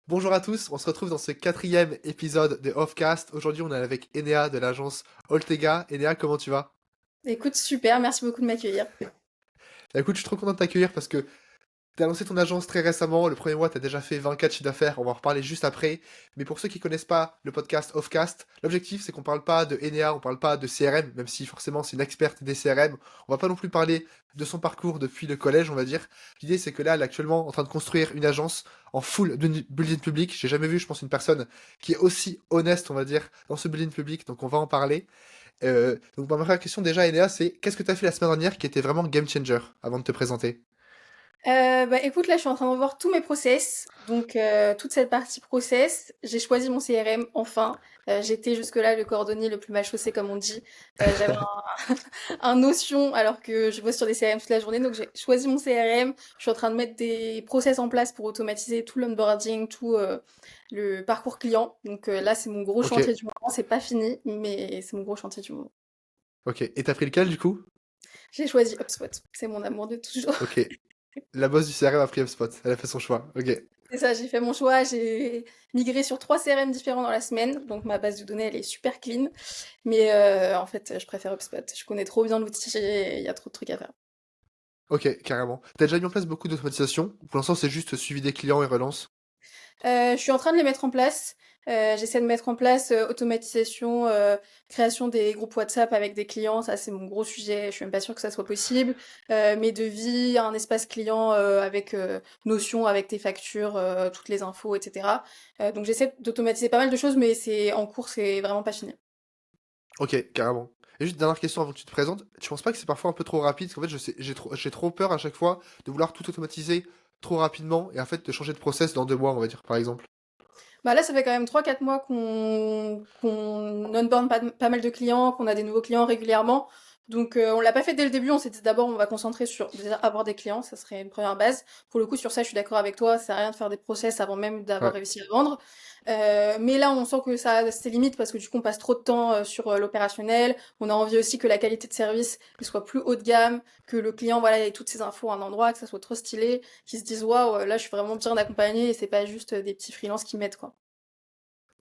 Bonjour à tous, on se retrouve dans ce quatrième épisode de Offcast. Aujourd'hui, on est avec Enea de l'agence Oltega. Enea, comment tu vas? Écoute, super, merci beaucoup de m'accueillir. Bah, écoute, je suis trop content de t'accueillir parce que t'as lancé ton agence très récemment. Le premier mois, t'as déjà fait 24 chiffres d'affaires. On va en reparler juste après. Mais pour ceux qui connaissent pas le podcast Offcast, l'objectif, c'est qu'on parle pas de Enea, on parle pas de CRM, même si forcément c'est une experte des CRM. On va pas non plus parler de son parcours depuis le collège, on va dire. L'idée, c'est que là, elle est actuellement en train de construire une agence en full building public. J'ai jamais vu, je pense, une personne qui est aussi honnête, on va dire, dans ce building public. Donc, on va en parler. Donc, ma première question déjà, Enea, c'est qu'est-ce que t'as fait la semaine dernière qui était vraiment game changer avant de te présenter? Bah écoute, là je suis en train de revoir tous mes process, donc toute cette partie process, j'ai choisi mon CRM enfin. J'étais jusque-là le cordonnier le plus mal chaussé comme on dit. J'avais un Notion alors que je bosse sur des CRM toute la journée, donc j'ai choisi mon CRM. Je suis en train de mettre des process en place pour automatiser tout l'onboarding, tout le parcours client. Donc là c'est mon gros Ok, chantier du moment. C'est pas fini, mais c'est mon gros chantier du moment. ok. Et t'as pris lequel du coup? J'ai choisi HubSpot. C'est mon amour de toujours. Ok. La boss du CRM a pris HubSpot. Elle a fait son choix. Ok. C'est ça, j'ai fait mon choix, j'ai migré sur 3 CRM différents dans la semaine, donc ma base de données, elle est super clean. Mais en fait, je préfère HubSpot. Je connais trop bien l'outil et il y a trop de trucs à faire. Ok, carrément. T'as déjà mis en place beaucoup d'automatisation? Pour l'instant, c'est juste suivi des clients et relance. Je suis en train de les mettre en place. J'essaie de mettre en place automatisation, création des groupes WhatsApp avec des clients. Ça, c'est mon gros sujet. Je suis même pas sûre que ça soit possible. Mes devis, un espace client avec Notion, avec tes factures, toutes les infos, etc. Donc j'essaie d'automatiser pas mal de choses, mais c'est en cours, c'est vraiment pas fini. Ok, carrément. Et juste dernière question avant que tu te présentes. Tu penses pas que c'est parfois un peu trop rapide? Parce qu'en fait, j'ai trop peur à chaque fois de vouloir tout automatiser trop rapidement et en fait de changer de process dans 2 mois, on va dire, par exemple. Bah là, ça fait quand même 3 4 mois qu'on onboard pas mal de clients, qu'on a des nouveaux clients régulièrement. Donc on l'a pas fait dès le début, on s'était dit d'abord on va concentrer sur déjà avoir des clients, ça serait une première base. Pour le coup sur ça je suis d'accord avec toi, ça sert à rien de faire des process avant même d'avoir Ouais. réussi à vendre. Mais là on sent que ça a ses limites parce que du coup on passe trop de temps sur l'opérationnel. On a envie aussi que la qualité de service elle soit plus haut de gamme, que le client voilà ait toutes ses infos à un endroit, que ça soit trop stylé, qu'ils se disent waouh là je suis vraiment bien accompagné et c'est pas juste des petits freelances qui m'aident quoi.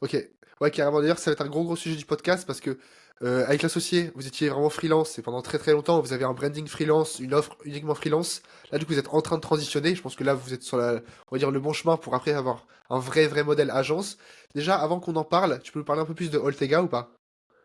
Ok. Ouais, carrément. D'ailleurs, ça va être un gros sujet du podcast parce que avec l'associé, vous étiez vraiment freelance et pendant très très longtemps, vous avez un branding freelance, une offre uniquement freelance. Là, du coup, vous êtes en train de transitionner. Je pense que là, vous êtes sur on va dire le bon chemin pour après avoir un vrai modèle agence. Déjà, avant qu'on en parle, tu peux nous parler un peu plus de Oltega ou pas?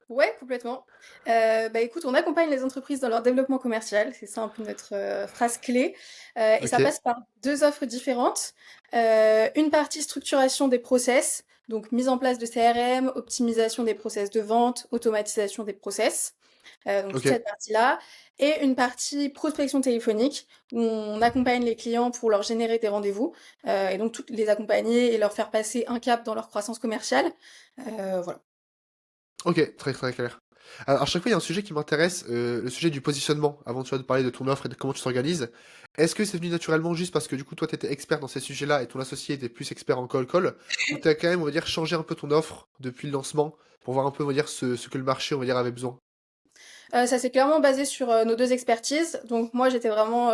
Ouais, complètement. Bah, écoute, on accompagne les entreprises dans leur développement commercial, c'est ça un peu notre, phrase clé, et Ok, ça passe par 2 offres différentes. Une partie structuration des process, donc mise en place de CRM, optimisation des process de vente, automatisation des process, donc toute ok, cette partie-là et une partie prospection téléphonique où on accompagne les clients pour leur générer des rendez-vous, et donc toutes les accompagner et leur faire passer un cap dans leur croissance commerciale, voilà. ok, très clair. Alors, à chaque fois, il y a un sujet qui m'intéresse, le sujet du positionnement, avant tu vois, de parler de ton offre et de comment tu t'organises. Est-ce que c'est venu naturellement juste parce que du coup, toi, tu étais expert dans ces sujets-là et ton associé était plus expert en call, ou tu as quand même, on va dire, changé un peu ton offre depuis le lancement pour voir un peu, on va dire, ce que le marché, on va dire, avait besoin? Ça s'est clairement basé sur nos deux expertises. Donc moi, j'étais vraiment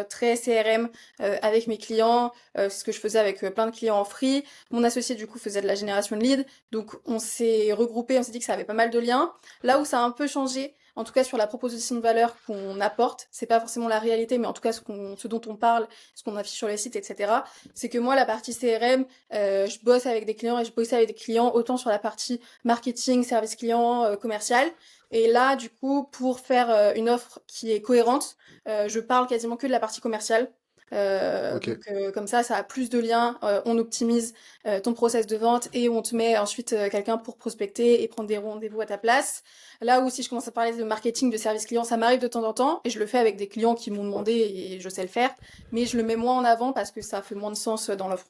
très CRM avec mes clients. C'est ce que je faisais avec plein de clients en free. Mon associé, du coup, faisait de la génération de leads. Donc on s'est regroupé, on s'est dit que ça avait pas mal de liens. Là où ça a un peu changé, en tout cas sur la proposition de valeur qu'on apporte, c'est pas forcément la réalité, mais en tout cas ce dont on parle, ce qu'on affiche sur les sites, etc. C'est que moi, la partie CRM, je bosse avec des clients et je bosse avec des clients autant sur la partie marketing, service client, commercial. Et là, du coup, pour faire une offre qui est cohérente, je parle quasiment que de la partie commerciale. Ok. Donc comme ça a plus de liens, on optimise ton process de vente et on te met ensuite quelqu'un pour prospecter et prendre des rendez-vous à ta place. Là où si je commence à parler de marketing, de service client, ça m'arrive de temps en temps et je le fais avec des clients qui m'ont demandé et je sais le faire, mais je le mets moins en avant parce que ça fait moins de sens dans l'offre.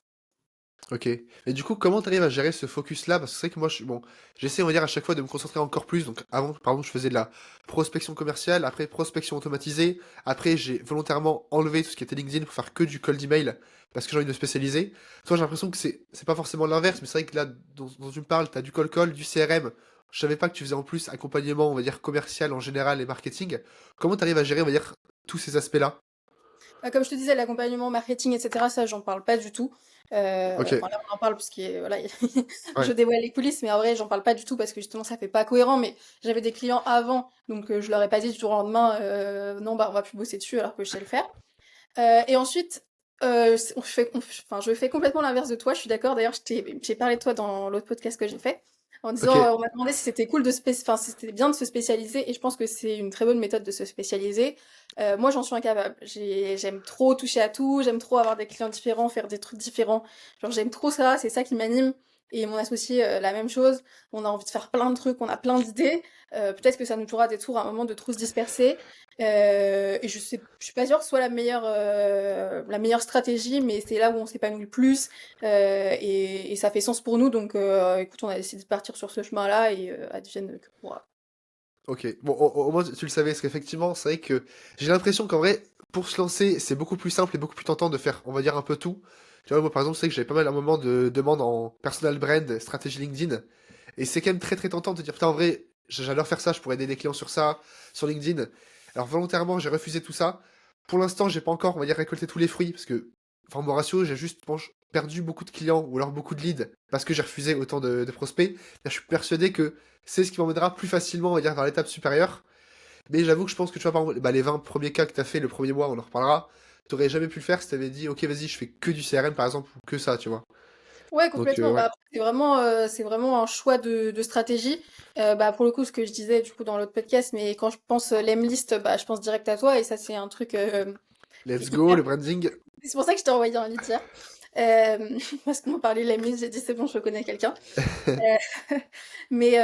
Ok. Et du coup, comment t'arrives à gérer ce focus-là? Parce que c'est vrai que moi, bon, j'essaie, on va dire, à chaque fois de me concentrer encore plus. Donc, avant, par exemple, je faisais de la prospection commerciale, après prospection automatisée. Après, j'ai volontairement enlevé tout ce qui était LinkedIn pour faire que du cold email parce que j'ai envie de me spécialiser. Toi, j'ai l'impression que c'est pas forcément l'inverse, mais c'est vrai que là, dont tu me parles, t'as du call, du CRM. Je savais pas que tu faisais en plus accompagnement, on va dire, commercial en général et marketing. Comment t'arrives à gérer, on va dire, tous ces aspects-là? Comme je te disais, l'accompagnement marketing, et cetera, ça, j'en parle pas du tout. Ok, Enfin, là, on en parle parce que, voilà, je ouais, dévoile les coulisses, mais en vrai, j'en parle pas du tout parce que justement, ça fait pas cohérent. Mais j'avais des clients avant, donc je leur ai pas dit du jour au lendemain, non, bah, on va plus bosser dessus alors que je sais le faire. Et ensuite, enfin, je fais complètement l'inverse de toi, je suis d'accord. D'ailleurs, j'ai parlé de toi dans l'autre podcast que j'ai fait, en ok, disant, on m'a demandé si c'était cool enfin, si c'était bien de se spécialiser, et je pense que c'est une très bonne méthode de se spécialiser. Moi, j'en suis incapable. J'aime trop toucher à tout, j'aime trop avoir des clients différents, faire des trucs différents. Genre, j'aime trop ça, c'est ça qui m'anime. Et mon associé, la même chose. On a envie de faire plein de trucs, on a plein d'idées. Peut-être que ça nous jouera des tours à un moment de trop se disperser. Et je suis pas sûre que ce soit la meilleure stratégie, mais c'est là où on s'épanouit le plus, et ça fait sens pour nous. Donc, écoute, on a décidé de partir sur ce chemin-là et advienne que pourra. ok. Bon, au moins tu le savais, parce qu'effectivement, c'est vrai que j'ai l'impression qu'en vrai, pour se lancer, c'est beaucoup plus simple et beaucoup plus tentant de faire, on va dire, un peu tout. Tu vois, moi par exemple, c'est que j'avais pas mal un moment de demandes en personal brand, stratégie LinkedIn, et c'est quand même très très tentant de te dire, putain, en vrai, j'adore faire ça, je pourrais aider des clients sur ça, sur LinkedIn. Alors volontairement, j'ai refusé tout ça. Pour l'instant, j'ai pas encore, on va dire, récolté tous les fruits, parce que, enfin, mon ratio, j'ai juste perdu beaucoup de clients, ou alors beaucoup de leads, parce que j'ai refusé autant de prospects. Je suis persuadé que c'est ce qui m'emmènera plus facilement, on va dire, vers l'étape supérieure. Mais j'avoue que je pense que tu vois, par exemple, bah, les 20 premiers cas que tu as fait le premier mois, on en reparlera, t'aurais jamais pu le faire si t'avais dit, ok, vas-y, je fais que du CRM, par exemple, ou que ça, tu vois. Ouais, Donc, complètement. Bah, ouais. après, c'est vraiment un choix de stratégie. Bah, pour le coup, ce que je disais du coup dans l'autre podcast, mais quand je pense l'Emlist, bah, je pense direct à toi, et ça, c'est un truc Let's go, hyper. le branding. C'est pour ça que je t'ai envoyé un lead hier. Parce qu'on parlait de l'Emlist, j'ai dit c'est bon, je connais quelqu'un. Mais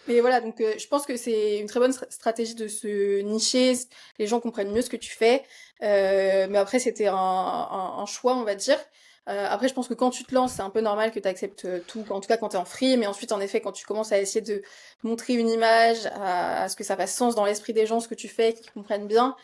voilà, donc je pense que c'est une très bonne stratégie de se nicher, les gens comprennent mieux ce que tu fais. Mais après, c'était un choix, on va dire. Après, je pense que quand tu te lances, c'est un peu normal que tu acceptes tout, en tout cas quand tu es en free, mais ensuite, en effet, quand tu commences à essayer de montrer une image, à ce que ça fasse sens dans l'esprit des gens, ce que tu fais, qu'ils comprennent bien,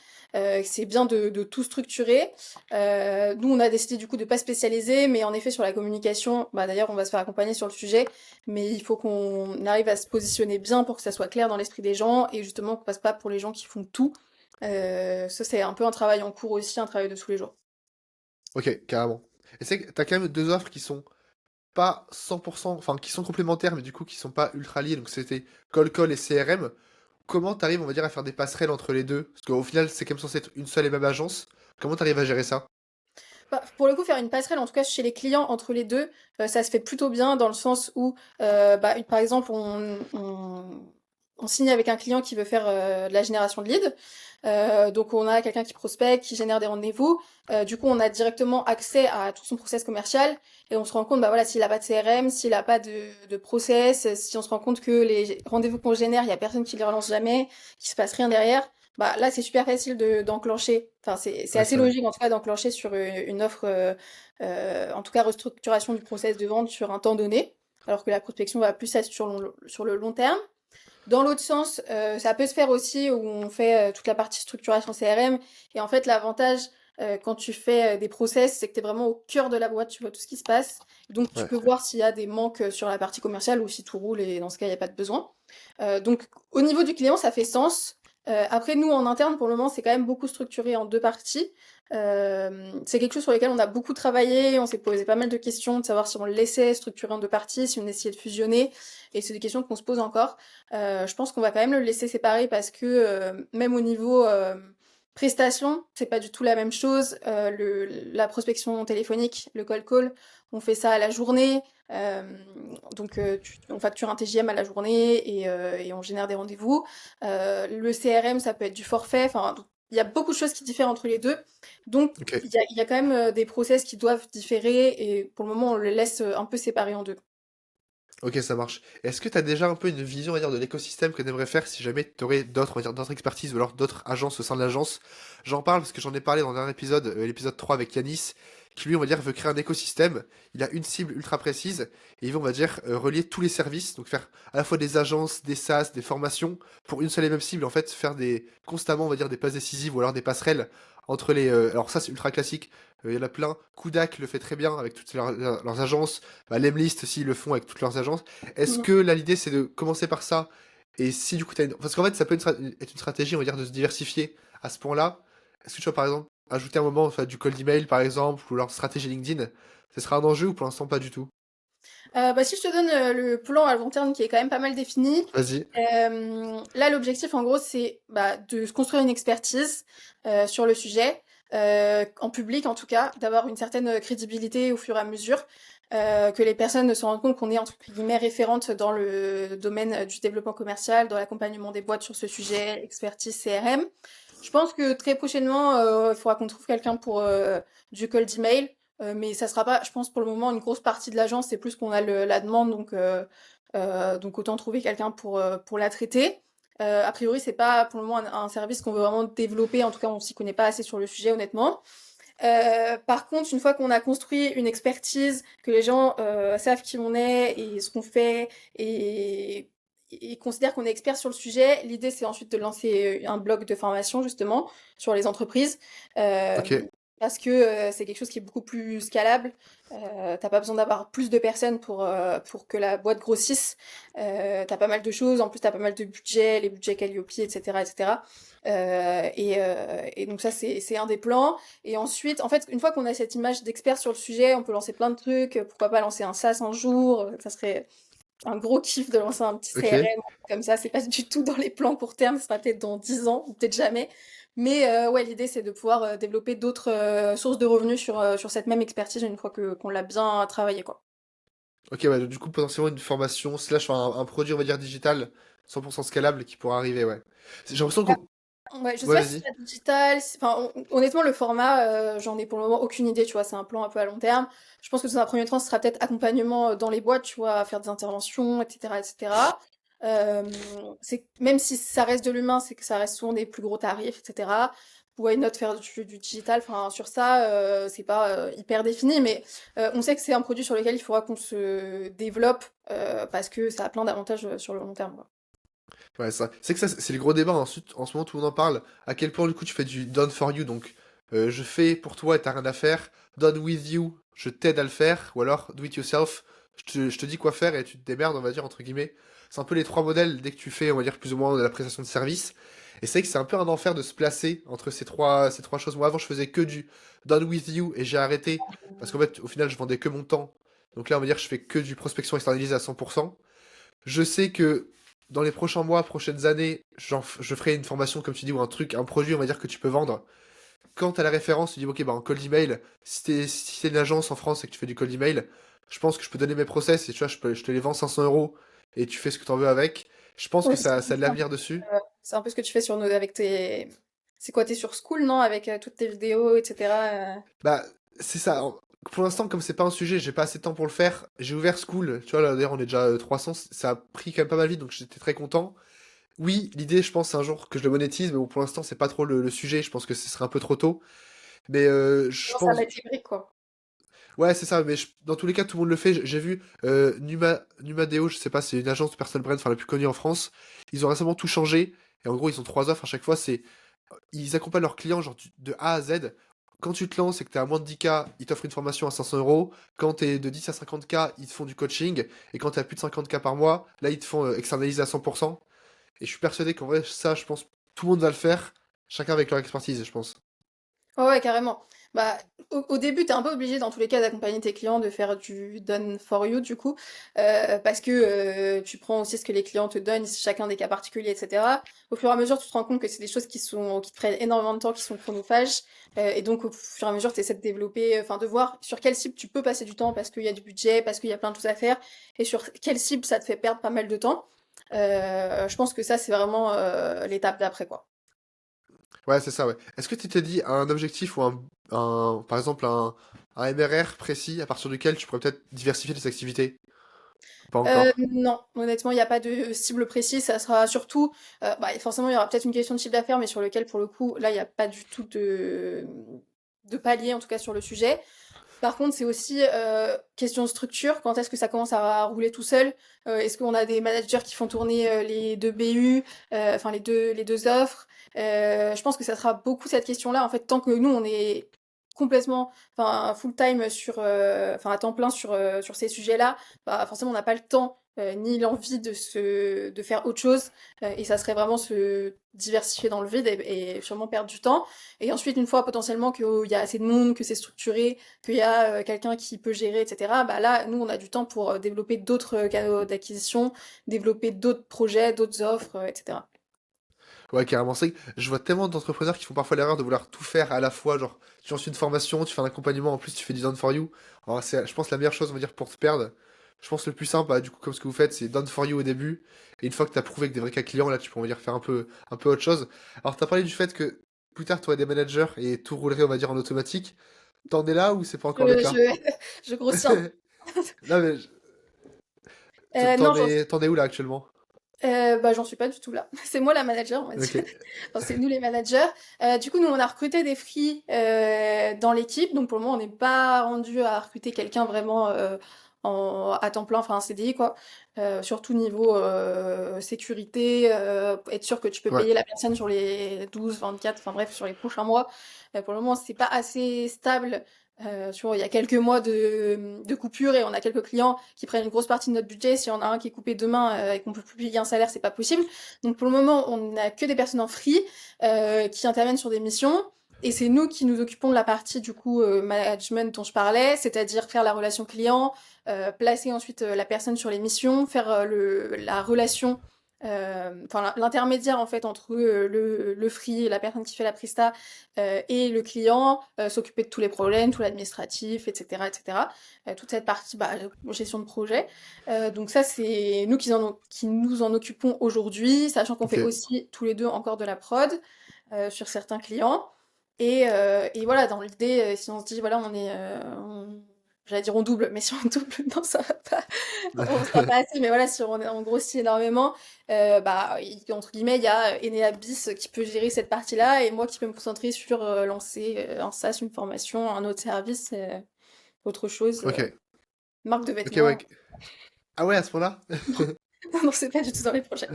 c'est bien de tout structurer. Nous, on a décidé du coup de pas spécialiser, mais en effet, sur la communication, bah, d'ailleurs, on va se faire accompagner sur le sujet, mais il faut qu'on arrive à se positionner bien pour que ça soit clair dans l'esprit des gens et justement qu'on passe pas pour les gens qui font tout. Ça, c'est un peu un travail en cours aussi, un travail de tous les jours. Ok, carrément. Et c'est que t'as quand même deux offres qui sont pas 100%, enfin, qui sont complémentaires, mais du coup, qui sont pas ultra liées. Donc, c'était Call Call et CRM. Comment t'arrives, on va dire, à faire des passerelles entre les deux? Parce qu'au final, c'est quand même censé être une seule et même agence. Comment t'arrives à gérer ça? Bah, pour le coup, faire une passerelle, en tout cas chez les clients, entre les deux, ça se fait plutôt bien dans le sens où, bah, par exemple, on signe avec un client qui veut faire de la génération de leads. Donc, on a quelqu'un qui prospecte, qui génère des rendez-vous. Du coup, on a directement accès à tout son process commercial et on se rend compte, bah voilà, s'il a pas de CRM, s'il a pas de process, si on se rend compte que les rendez-vous qu'on génère, il y a personne qui les relance jamais, qu'il se passe rien derrière. Bah, là, c'est super facile d'enclencher. Enfin, c'est Ouais, assez c'est vrai. logique, en tout cas, d'enclencher sur une offre, en tout cas, restructuration du process de vente sur un temps donné, alors que la prospection va plus être sur le long terme. Dans l'autre sens, ça peut se faire aussi où on fait toute la partie structuration CRM. Et en fait, l'avantage, quand tu fais des process, c'est que tu es vraiment au cœur de la boîte, tu vois tout ce qui se passe. Donc, tu Ouais. peux voir s'il y a des manques sur la partie commerciale ou si tout roule et dans ce cas, il n'y a pas de besoin. Donc, au niveau du client, ça fait sens. Après, nous, en interne, pour le moment, c'est quand même beaucoup structuré en deux parties. C'est quelque chose sur lequel on a beaucoup travaillé, on s'est posé pas mal de questions, de savoir si on le laissait structurer en deux parties, si on essayait de fusionner, et c'est des questions qu'on se pose encore. Je pense qu'on va quand même le laisser séparer parce que même au niveau prestation, c'est pas du tout la même chose. La prospection téléphonique, le call call, on fait ça à la journée. Euh, donc on facture un TJM à la journée et on génère des rendez-vous. Le CRM, ça peut être du forfait. Enfin, il y a beaucoup de choses qui diffèrent entre les deux. Donc Ok. il y a quand même des process qui doivent différer et pour le moment on le laisse un peu séparé en deux. Ok, ça marche. Est-ce que tu as déjà un peu une vision, on va dire, de l'écosystème que tu aimerais faire si jamais tu aurais d'autres, on va dire, d'autres expertises ou alors d'autres agences au sein de l'agence? J'en parle parce que j'en ai parlé dans un épisode, l'épisode 3 avec Yanis, qui lui, on va dire, veut créer un écosystème. Il a une cible ultra précise et il veut, on va dire, relier tous les services, donc faire à la fois des agences, des SaaS, des formations pour une seule et même cible, en fait, faire des constamment, on va dire, des passes décisives ou alors des passerelles entre les. Alors ça, c'est ultra classique. Il y en a plein. Kudak le fait très bien avec toutes leurs agences. Bah, Lemlist aussi, ils le font avec toutes leurs agences. Est-ce Mhm. que là, l'idée, c'est de commencer par ça? Et si du coup, Parce qu'en fait, ça peut être une stratégie, on va dire, de se diversifier à ce point-là. Est-ce que tu vois, par exemple, ajouter un moment, enfin, du cold email par exemple, ou leur stratégie LinkedIn, ce sera un enjeu ou pour l'instant pas du tout? Bah, si je te donne le plan à long terme qui est quand même pas mal défini, Vas-y. là, l'objectif, en gros, c'est bah, de se construire une expertise sur le sujet, en public en tout cas, d'avoir une certaine crédibilité au fur et à mesure, que les personnes se rendent compte qu'on est entre guillemets référente dans le domaine du développement commercial, dans l'accompagnement des boîtes sur ce sujet, expertise CRM. Je pense que très prochainement, il faudra qu'on trouve quelqu'un pour du cold email. Mais ça sera pas, je pense, pour le moment, une grosse partie de l'agence, c'est plus qu'on a la demande, donc autant trouver quelqu'un pour la traiter. A priori, c'est pas pour le moment un service qu'on veut vraiment développer, en tout cas, on s'y connaît pas assez sur le sujet, honnêtement. Par contre, une fois qu'on a construit une expertise, que les gens savent qui on est et ce qu'on fait et considèrent qu'on est expert sur le sujet, l'idée c'est ensuite de lancer un blog de formation justement sur les entreprises. Ok. Parce que c'est quelque chose qui est beaucoup plus scalable. T'as pas besoin d'avoir plus de personnes pour que la boîte grossisse. T'as pas mal de choses, en plus t'as pas mal de budgets, les budgets Calliope, etc., etc. Et donc ça c'est un des plans. Et ensuite, en fait, une fois qu'on a cette image d'expert sur le sujet, on peut lancer plein de trucs. Pourquoi pas lancer un SaaS un jour? Ça serait un gros kiff de lancer un petit Ok. CRM comme ça. C'est pas du tout dans les plans court terme, ce sera peut-être dans 10 ans ou peut-être jamais. Mais ouais, l'idée c'est de pouvoir développer d'autres sources de revenus sur cette même expertise une fois qu'on l'a bien travaillé, quoi. Ok, ouais, donc du coup, potentiellement une formation, slash un produit, on va dire, digital, 100% scalable qui pourra arriver, ouais. J'ai l'impression qu'on... Ouais, je sais Ouais, pas si vas-y. c'est digital. Enfin, honnêtement, le format, j'en ai pour le moment aucune idée, tu vois. C'est un plan un peu à long terme. Je pense que dans un premier temps, ce sera peut-être accompagnement dans les boîtes, tu vois, à faire des interventions, etc., etc. Même si ça reste de l'humain, c'est que ça reste souvent des plus gros tarifs, etc. Why not faire du digital? Enfin, sur ça, c'est pas hyper défini, mais on sait que c'est un produit sur lequel il faudra qu'on se développe parce que ça a plein d'avantages sur le long terme, quoi. Ouais, ça. C'est que ça, c'est le gros débat. Ensuite, en ce moment, tout le monde en parle. À quel point, du coup, tu fais du done for you. Donc, je fais pour toi et t'as rien à faire. Done with you, je t'aide à le faire. Ou alors, do it yourself, je te dis quoi faire et tu te démerdes, on va dire, entre guillemets. C'est un peu les trois modèles dès que tu fais, on va dire, plus ou moins de la prestation de service. Et c'est vrai que c'est un peu un enfer de se placer entre ces trois choses. Moi, avant, je faisais que du done with you et j'ai arrêté. Parce qu'en fait, au final, je vendais que mon temps. Donc là, on va dire, je fais que du prospection externalisé à 100%. Je sais que dans les prochains mois, prochaines années, je ferai une formation, comme tu dis, ou un truc, un produit, on va dire, que tu peux vendre. Quand tu as la référence, tu dis, ok, bah, en cold email, si t'es une agence en France et que tu fais du cold email, je pense que je peux donner mes process et tu vois, je te les vends 500 € et tu fais ce que tu en veux avec. Je pense que Ouais, c'est ça a de l'avenir dessus. c'est un peu ce que tu fais avec tes. C'est quoi, t'es sur School, non? Avec toutes tes vidéos, etc. Bah, c'est ça. Pour l'instant, comme c'est pas un sujet, j'ai pas assez de temps pour le faire. J'ai ouvert School, tu vois, là, d'ailleurs, on est déjà 300, ça a pris quand même pas mal vite, donc j'étais très content. Oui, l'idée, je pense, c'est un jour que je le monétise, mais bon, pour l'instant, c'est pas trop le sujet. Je pense que ce serait un peu trop tôt. Mais je Non, ça va pense. être hybride, quoi. Ouais, c'est ça. Mais dans tous les cas, tout le monde le fait. J'ai vu Numadeo, je sais pas, c'est une agence de personal brand, enfin la plus connue en France. Ils ont récemment tout changé. Et en gros, ils ont trois offres à chaque fois. Ils accompagnent leurs clients genre de A à Z. Quand tu te lances et que t'es à moins de 10K, ils t'offrent une formation à 500 €. Quand t'es de 10 à 50K, ils te font du coaching. Et quand t'es à plus de 50K par mois, là, ils te font externaliser à 100%. Et je suis persuadé qu'en vrai, ça, je pense, tout le monde va le faire, chacun avec leur expertise, je pense. Ouais, ouais, carrément. Bah, au début, t'es un peu obligé, dans tous les cas, d'accompagner tes clients, de faire du done for you, du coup, parce que tu prends aussi ce que les clients te donnent, chacun des cas particuliers, etc. Au fur et à mesure, tu te rends compte que c'est des choses qui te prennent énormément de temps, qui sont chronophages, et donc au fur et à mesure, tu essaies de développer, enfin, de voir sur quelle cible tu peux passer du temps, parce qu'il y a du budget, parce qu'il y a plein de choses à faire, et sur quelle cible ça te fait perdre pas mal de temps. Je pense que ça, c'est vraiment l'étape d'après, quoi. Ouais, c'est ça, ouais. Est-ce que tu t'es dit un objectif ou par exemple, un MRR précis à partir duquel tu pourrais peut-être diversifier tes activités? Pas encore. Non, honnêtement, il n'y a pas de cible précise. Ça sera surtout, bah, forcément, il y aura peut-être une question de chiffre d'affaires, mais sur lequel, pour le coup, là, il n'y a pas du tout de palier, en tout cas sur le sujet. Par contre, c'est aussi question de structure. Quand est-ce que ça commence à rouler tout seul? Est-ce qu'on a des managers qui font tourner les deux BU, enfin les deux offres? Je pense que ça sera beaucoup cette question-là. En fait, tant que nous, on est complètement, enfin full time enfin à temps plein sur ces sujets-là, bah forcément on n'a pas le temps ni l'envie de faire autre chose, et ça serait vraiment se diversifier dans le vide et sûrement perdre du temps. Et ensuite, une fois potentiellement qu'il y a assez de monde, que c'est structuré, qu'il y a quelqu'un qui peut gérer, etc., bah là, nous, on a du temps pour développer d'autres canaux d'acquisition, développer d'autres projets, d'autres offres, etc. Ouais, carrément. C'est que je vois tellement d'entrepreneurs qui font parfois l'erreur de vouloir tout faire à la fois. Genre, tu lances une formation, tu fais un accompagnement, en plus tu fais du done for you. Alors, c'est, je pense, la meilleure chose, on va dire, pour te perdre. Je pense le plus simple, bah, du coup, comme ce que vous faites, c'est done for you au début. Et une fois que tu as prouvé que des vrais cas clients, là, tu peux, on va dire, faire un peu autre chose. Alors, tu as parlé du fait que plus tard, tu aurais des managers et tout roulerait, on va dire, en automatique. T'en es là ou c'est pas encore le Je, cas? je, je grossis un peu. Non, mais Non, t'en es où là actuellement? bah, j'en suis pas du tout là. C'est moi la manager, on va dire. Ok. Enfin, c'est nous les managers. Du coup, nous, on a recruté des free dans l'équipe. Donc, pour le moment, on n'est pas rendu à recruter quelqu'un vraiment à temps plein, enfin un CDI, quoi. Surtout niveau sécurité, être sûr que tu peux Ouais. payer la personne sur les 12, 24, enfin bref, sur les prochains mois. Pour le moment, c'est pas assez stable. Il y a quelques mois de coupure et on a quelques clients qui prennent une grosse partie de notre budget. S'il y en a un qui est coupé demain et qu'on peut plus payer un salaire, c'est pas possible. Donc pour le moment, on n'a que des personnes en free qui interviennent sur des missions. Et c'est nous qui nous occupons de la partie du coup management dont je parlais, c'est-à-dire faire la relation client, placer ensuite la personne sur les missions, faire la relation, enfin l'intermédiaire en fait entre le free, la personne qui fait la presta et le client, s'occuper de tous les problèmes, tout l'administratif, etc., etc. Toute cette partie bah, gestion de projet. Donc ça c'est nous qui nous en occupons aujourd'hui, sachant qu'on Ok. fait aussi tous les deux encore de la prod sur certains clients. Et voilà, dans l'idée, si on se dit, voilà, j'allais dire on double, mais si on double, non, ça va pas, on sera pas assez, mais voilà, si on grossit énormément, bah, entre guillemets, il y a Enea Bis qui peut gérer cette partie-là, et moi qui peux me concentrer sur lancer un SaaS, une formation, un autre service, autre chose, Ok. marque de Ok, ouais. vêtements. Ah ouais, à ce point-là? Non, c'est pas du tout dans les projets.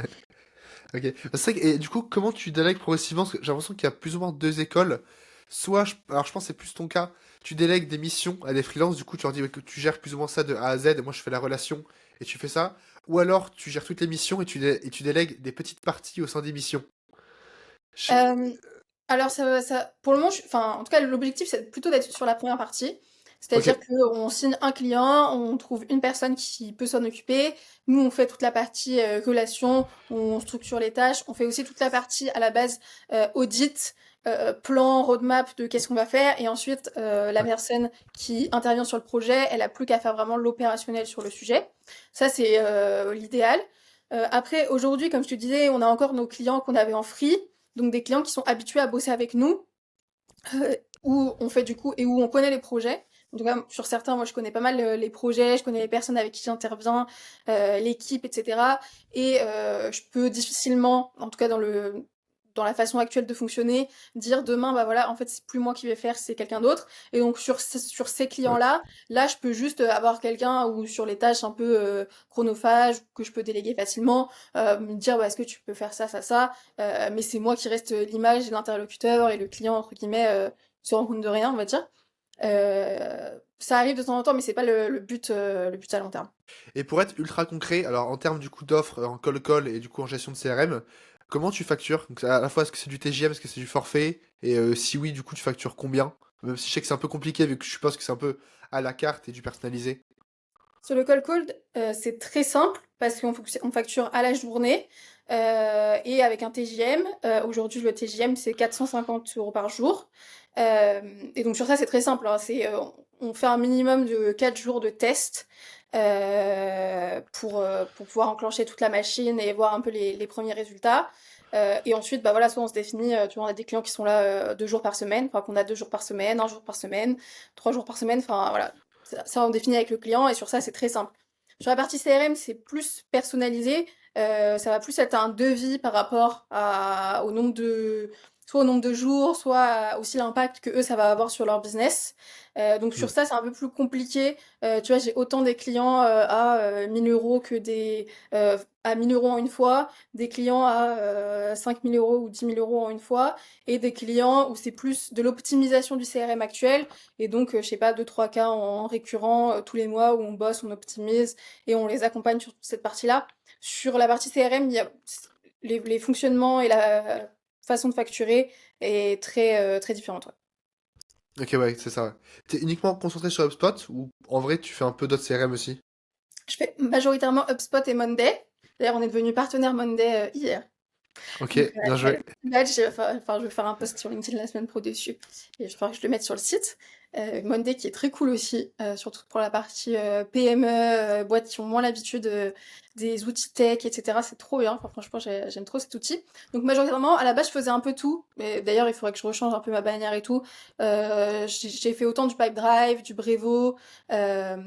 Ok. C'est vrai et du coup, comment tu délègues progressivement? Parce que j'ai l'impression qu'il y a plus ou moins deux écoles. Soit, alors je pense que c'est plus ton cas, tu délègues des missions à des freelances, du coup tu leur dis ouais, que tu gères plus ou moins ça de A à Z, et moi je fais la relation, et tu fais ça. Ou alors tu gères toutes les missions et tu délègues des petites parties au sein des missions. Je- Euh, Alors pour le moment, enfin, en tout cas, l'objectif, c'est plutôt d'être sur la première partie. Ok, C'est-à-dire qu'on signe un client, on trouve une personne qui peut s'en occuper. Nous, on fait toute la partie relation, on structure les tâches. On fait aussi toute la partie à la base audit, plan, roadmap de qu'est-ce qu'on va faire. Et ensuite, la ouais, personne qui intervient sur le projet, elle a plus qu'à faire vraiment l'opérationnel sur le sujet. Ça, c'est l'idéal. Après, aujourd'hui, comme je te disais, on a encore nos clients qu'on avait en free. Donc des clients qui sont habitués à bosser avec nous, où on fait du coup et où on connaît les projets. En tout cas, sur certains, moi je connais pas mal les projets, je connais les personnes avec qui j'interviens, l'équipe, etc. Et je peux difficilement, en tout cas dans la façon actuelle de fonctionner, dire demain, bah voilà, en fait, c'est plus moi qui vais faire, c'est quelqu'un d'autre. Et donc, sur ces ouais. clients-là, là, je peux juste avoir quelqu'un ou sur les tâches un peu chronophages que je peux déléguer facilement, me dire, bah, est-ce que tu peux faire ça, ça, ça. Mais c'est moi qui reste l'image et l'interlocuteur et le client, entre guillemets, se rend compte de rien, on va dire. Ça arrive de temps en temps, mais c'est pas le but à long terme. Et pour être ultra concret, alors en termes du coup d'offres, en call call et du coup en gestion de CRM, comment tu factures? Donc à la fois est-ce que c'est du TGM, est-ce que c'est du forfait? Et si oui, du coup tu factures combien? Même si je sais que c'est un peu compliqué vu que je suppose que c'est un peu à la carte et du personnalisé. Sur le call cold, c'est très simple parce qu'on facture à la journée et avec un TJM. Aujourd'hui, le TJM, c'est 450 € par jour. Et donc sur ça, c'est très simple, hein. On fait un minimum de 4 jours de test pour pouvoir enclencher toute la machine et voir un peu les premiers résultats. Et ensuite, bah voilà, soit on se définit, tu vois, on a des clients qui sont là 2 jours par semaine, enfin qu'on a 2 jours par semaine, 1 jour par semaine, 3 jours par semaine, enfin voilà, ça, on définit avec le client et sur ça, c'est très simple. Sur la partie CRM, c'est plus personnalisé. Ça va plus être un devis par rapport au nombre de... soit au nombre de jours, soit aussi l'impact que eux, ça va avoir sur leur business. Donc sur Mm. ça, c'est un peu plus compliqué. Tu vois, j'ai autant des clients à 1000 euros que à 1000 euros en une fois, des clients à 5000 euros ou 10 000 euros en une fois, et des clients où c'est plus de l'optimisation du CRM actuel, et donc, je sais pas, 2-3 cas en récurrent tous les mois où on bosse, on optimise, et on les accompagne sur toute cette partie-là. Sur la partie CRM, il y a les fonctionnements et la façon de facturer est très différente. Ouais. Ok, ouais, c'est ça. Ouais. T'es uniquement concentré sur HubSpot ou en vrai tu fais un peu d'autres CRM aussi? Je fais majoritairement HubSpot et Monday. D'ailleurs, on est devenu partenaire Monday hier. Ok, Donc, bien joué. là, je vais faire un post sur LinkedIn la semaine pro dessus. Et je ferai que je le mette sur le site. Monday qui est très cool aussi, surtout pour la partie PME, boîtes qui ont moins l'habitude des outils tech, etc. C'est trop bien. Enfin, franchement, j'aime trop cet outil. Donc, majoritairement, à la base, je faisais un peu tout. Mais d'ailleurs, il faudrait que je rechange un peu ma bannière et tout. J'ai fait autant du Pipedrive, du Brevo. Euh,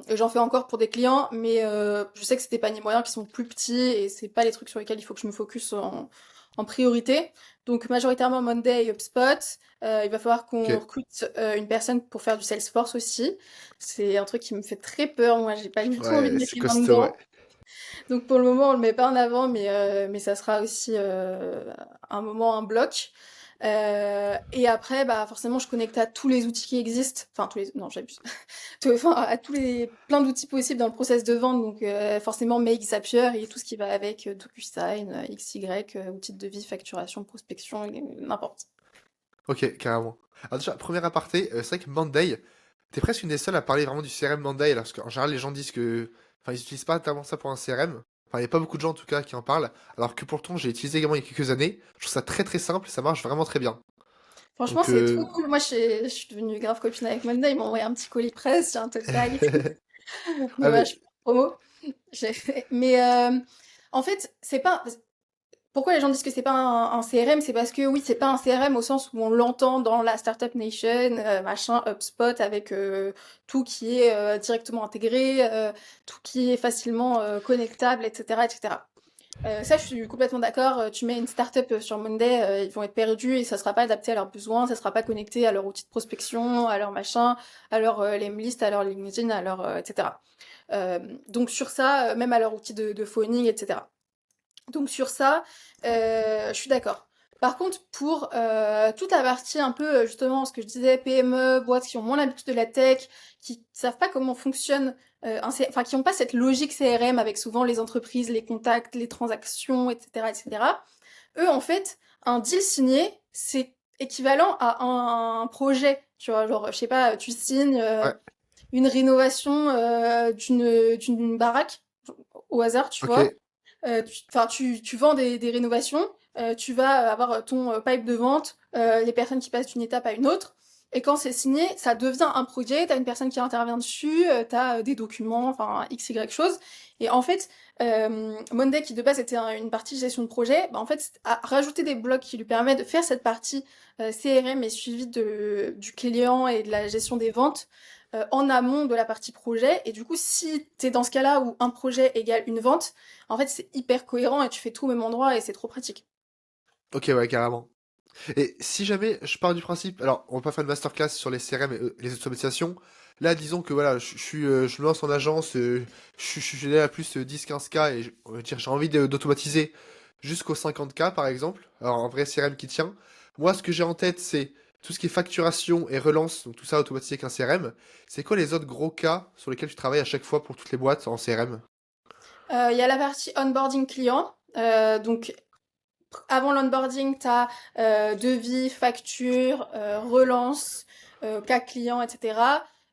J'en fais encore pour des clients, mais je sais que c'est des paniers moyens qui sont plus petits et c'est pas les trucs sur lesquels il faut que je me focus en priorité. Donc majoritairement Monday et HubSpot. Il va falloir qu'on Ok. recrute une personne pour faire du Salesforce aussi. C'est un truc qui me fait très peur. Moi, j'ai pas du tout envie de Ouais, mettre c'est les mains costaud, ouais. dedans. Donc pour le moment, on le met pas en avant, mais ça sera aussi un moment, un bloc. Et après, bah forcément, je connecte à tous les outils qui existent. Enfin, non, j'abuse. Enfin, à plein d'outils possibles dans le process de vente. Donc forcément, Make, Zapier et tout ce qui va avec, DocuSign, XY, outils de devis, facturation, prospection, n'importe. Ok, carrément. Alors déjà, premier aparté, c'est vrai que Monday, t'es presque une des seules à parler vraiment du CRM Monday, alors, parce qu'en général, les gens disent que... Enfin, ils utilisent pas tellement ça pour un CRM. Enfin, il n'y a pas beaucoup de gens, en tout cas, qui en parlent. Alors que pourtant, j'ai utilisé également il y a quelques années. Je trouve ça très très simple, ça marche vraiment très bien. Franchement, Donc, c'est trop cool. Moi, je suis devenue grave copine avec Monday. Ils m'ont envoyé un petit colis presse, j'ai un tote bag et tout. ah Voilà, mais... je fais une promo. Mais en fait, c'est pas. Pourquoi les gens disent que c'est pas un CRM? C'est parce que oui, c'est pas un CRM au sens où on l'entend dans la Startup Nation, machin, HubSpot, avec tout qui est directement intégré, tout qui est facilement connectable, etc., etc. Ça, je suis complètement d'accord. Tu mets une startup sur Monday, ils vont être perdus et ça sera pas adapté à leurs besoins, ça sera pas connecté à leur outil de prospection, à leur machin, à leur list, à leur LinkedIn, à leur etc. Donc sur ça, même à leur outil de phoning, etc. Donc sur ça, je suis d'accord. Par contre, pour toute la partie un peu, justement, ce que je disais, PME, boîtes qui ont moins l'habitude de la tech, qui savent pas comment fonctionne, enfin qui n'ont pas cette logique CRM avec souvent les entreprises, les contacts, les transactions, etc., etc. Eux, en fait, un deal signé, c'est équivalent à un projet. Tu vois, genre, je sais pas, tu signes Ouais, une rénovation d'une baraque au hasard, tu vois. ok. Tu vends des rénovations, tu vas avoir ton pipe de vente, les personnes qui passent d'une étape à une autre. Et quand c'est signé, ça devient un projet, t'as une personne qui intervient dessus, t'as des documents, enfin X, Y choses. Et en fait, Monday, qui de base était une partie gestion de projet, bah, en fait, a rajouté des blocs qui lui permettent de faire cette partie CRM et suivi du client et de la gestion des ventes en amont de la partie projet. Et du coup, si t'es dans ce cas-là où un projet égale une vente, en fait, c'est hyper cohérent et tu fais tout au même endroit et c'est trop pratique. Ok, ouais, carrément. Et si jamais je pars du principe, alors on va pas faire une masterclass sur les CRM et les automatisations. Là, disons que voilà, je me lance en agence, je suis là à plus 10-15K et on va dire j'ai envie d'automatiser jusqu'aux 50K par exemple. Alors un vrai CRM qui tient. Moi, ce que j'ai en tête, c'est tout ce qui est facturation et relance, donc tout ça automatisé avec un CRM. C'est quoi les autres gros cas sur lesquels tu travailles à chaque fois pour toutes les boîtes en CRM? Il y a la partie onboarding client. Donc, avant l'onboarding, tu as devis, facture, relance, cas client, etc.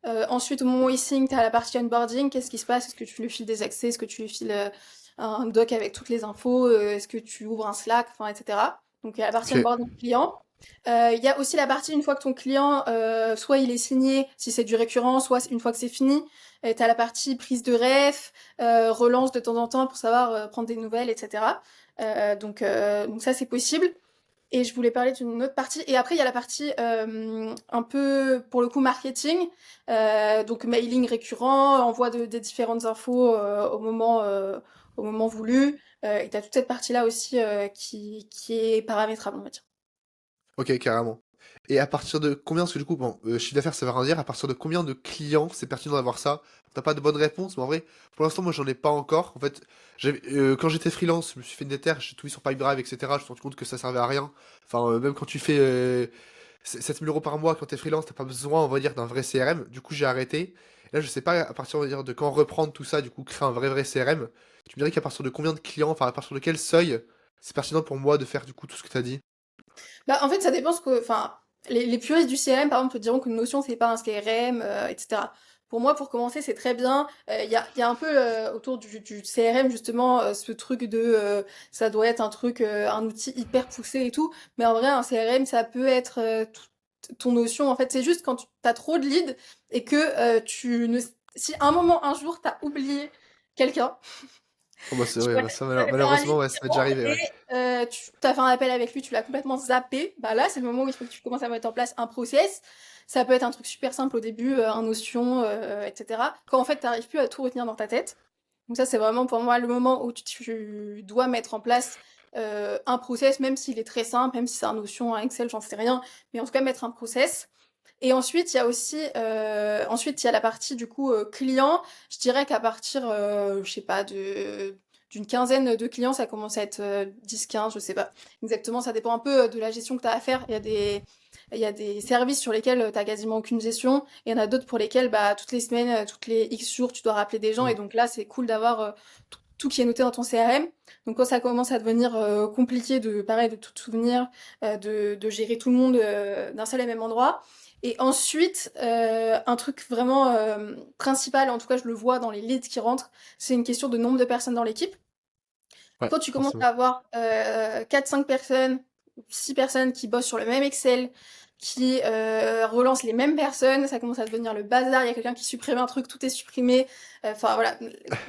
Ensuite, au moment où il signe, tu as la partie onboarding. Qu'est-ce qui se passe? Est-ce que tu lui files des accès? Est-ce que tu lui files un doc avec toutes les infos? Est-ce que tu ouvres un Slack? Enfin, etc. Donc, il y a la partie Ok, onboarding client. Il y a aussi la partie une fois que ton client, soit il est signé, si c'est du récurrent, soit une fois que c'est fini. Tu as la partie prise de ref, relance de temps en temps pour savoir prendre des nouvelles, etc. Donc ça, c'est possible. Et je voulais parler d'une autre partie. Et après, il y a la partie un peu, pour le coup, marketing. Donc mailing récurrent, envoi des différentes infos au moment voulu. Et tu as toute cette partie-là aussi qui est paramétrable, on va dire. Ok, carrément. Et à partir de combien, parce que du coup, bon, chiffre d'affaires, ça veut rien dire, à partir de combien de clients c'est pertinent d'avoir ça? T'as pas de bonne réponse, mais en vrai, pour l'instant, moi, j'en ai pas encore. En fait, quand j'étais freelance, je me suis fait une déter, j'ai tout mis sur Pipedrive, etc. Je me suis rendu compte que ça servait à rien. Enfin, même quand tu fais 7 000 euros par mois, quand t'es freelance, t'as pas besoin, on va dire, d'un vrai CRM. Du coup, j'ai arrêté. Et là, je sais pas, à partir, on va dire, de quand reprendre tout ça, du coup, créer un vrai CRM. Tu me dirais qu'à partir de combien de clients, enfin, à partir de quel seuil, c'est pertinent pour moi de faire, du coup, tout ce que t'as dit? Bah, en fait, ça dépend enfin, les puristes du CRM, par exemple, te diront qu'une notion, c'est pas un CRM, etc. Pour moi, pour commencer, c'est très bien. Il y a un peu autour du CRM, justement, ce truc de ça doit être un truc, un outil hyper poussé et tout. Mais en vrai, un CRM, ça peut être ton notion. En fait, c'est juste quand tu as trop de leads et que tu ne. Si à un moment, un jour, tu as oublié quelqu'un, Oh, bah, c'est tu ouais, vois, bah, ça, tu avais fait un malheureusement, lead ouais, ça m'est déjà arrivé, et ouais. tu as fait un appel avec lui, tu l'as complètement zappé, bah là, c'est le moment où il faut que tu commences à mettre en place un process. Ça peut être un truc super simple au début, un notion, etc. Quand en fait, tu n'arrives plus à tout retenir dans ta tête. Donc ça, c'est vraiment pour moi le moment où tu dois mettre en place un process, même s'il est très simple, même si c'est un notion, un Excel, j'en sais rien, mais en tout cas mettre un process. Et ensuite, il y a aussi, ensuite, il y a la partie du coup client. Je dirais qu'à partir, je sais pas, d'une quinzaine de clients, ça commence à être 10-15, je sais pas exactement. Ça dépend un peu de la gestion que tu as à faire. Il y a des services sur lesquels tu as quasiment aucune gestion. Et il y en a d'autres pour lesquels, bah, toutes les semaines, toutes les X jours, tu dois rappeler des gens. Et Mm. donc là, c'est cool d'avoir tout qui est noté dans ton CRM. Donc quand ça commence à devenir compliqué de, pareil, de tout te souvenir, de gérer tout le monde d'un seul et même endroit. Et ensuite, un truc vraiment principal, en tout cas je le vois dans les leads qui rentrent, c'est une question de nombre de personnes dans l'équipe. Ouais, Quand tu commences forcément. à avoir 4-5 personnes, 6 personnes qui bossent sur le même Excel, qui relancent les mêmes personnes, ça commence à devenir le bazar, il y a quelqu'un qui supprime un truc, tout est supprimé. Enfin voilà,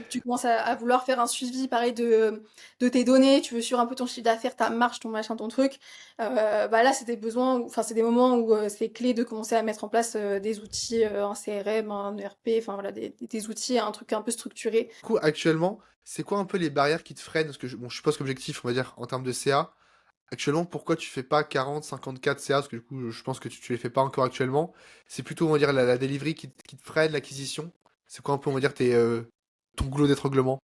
tu commences à vouloir faire un suivi pareil de tes données, tu veux suivre un peu ton chiffre d'affaires, ta marge, ton machin, ton truc. Bah là, c'est des besoins, enfin c'est des moments où c'est clé de commencer à mettre en place des outils, un CRM, un ERP, enfin voilà, des outils, un truc un peu structuré. Du coup, actuellement, c'est quoi un peu les barrières qui te freinent? Parce que, bon, je suppose qu'objectif, on va dire, en termes de CA, actuellement, pourquoi tu fais pas 40, 54 CA? Parce que du coup, je pense que tu les fais pas encore actuellement. C'est plutôt, on va dire, la delivery qui te freine, l'acquisition. C'est quoi un peu, on va dire, ton goulot d'étranglement?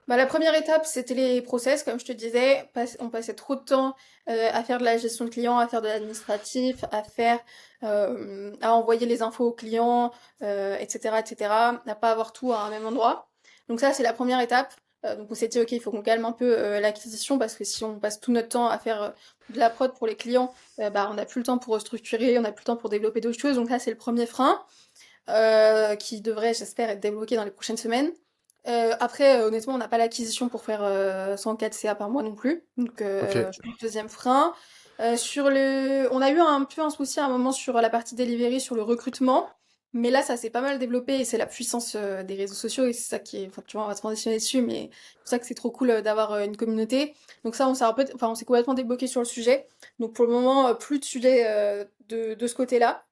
Bah, la première étape, c'était les process, comme je te disais. On passait trop de temps à faire de la gestion de clients, à faire de l'administratif, à envoyer les infos aux clients, etc., etc., à pas avoir tout à un même endroit. Donc ça, c'est la première étape. Donc on s'est dit, ok, il faut qu'on calme un peu l'acquisition parce que si on passe tout notre temps à faire de la prod pour les clients, bah, on n'a plus le temps pour restructurer, on n'a plus le temps pour développer d'autres choses. Donc ça, c'est le premier frein qui devrait, j'espère, être débloqué dans les prochaines semaines. Après, honnêtement, on n'a pas l'acquisition pour faire 104 CA par mois non plus. Donc, Ok. je pense deuxième frein. On a eu un peu un souci à un moment sur la partie delivery, sur le recrutement. Mais là, ça s'est pas mal développé et c'est la puissance des réseaux sociaux et c'est ça qui est. Enfin, tu vois, on va se transitionner dessus, mais c'est pour ça que c'est trop cool d'avoir une communauté. Donc, ça, on s'est complètement débloqué sur le sujet. Donc, pour le moment, plus de sujet de ce côté-là.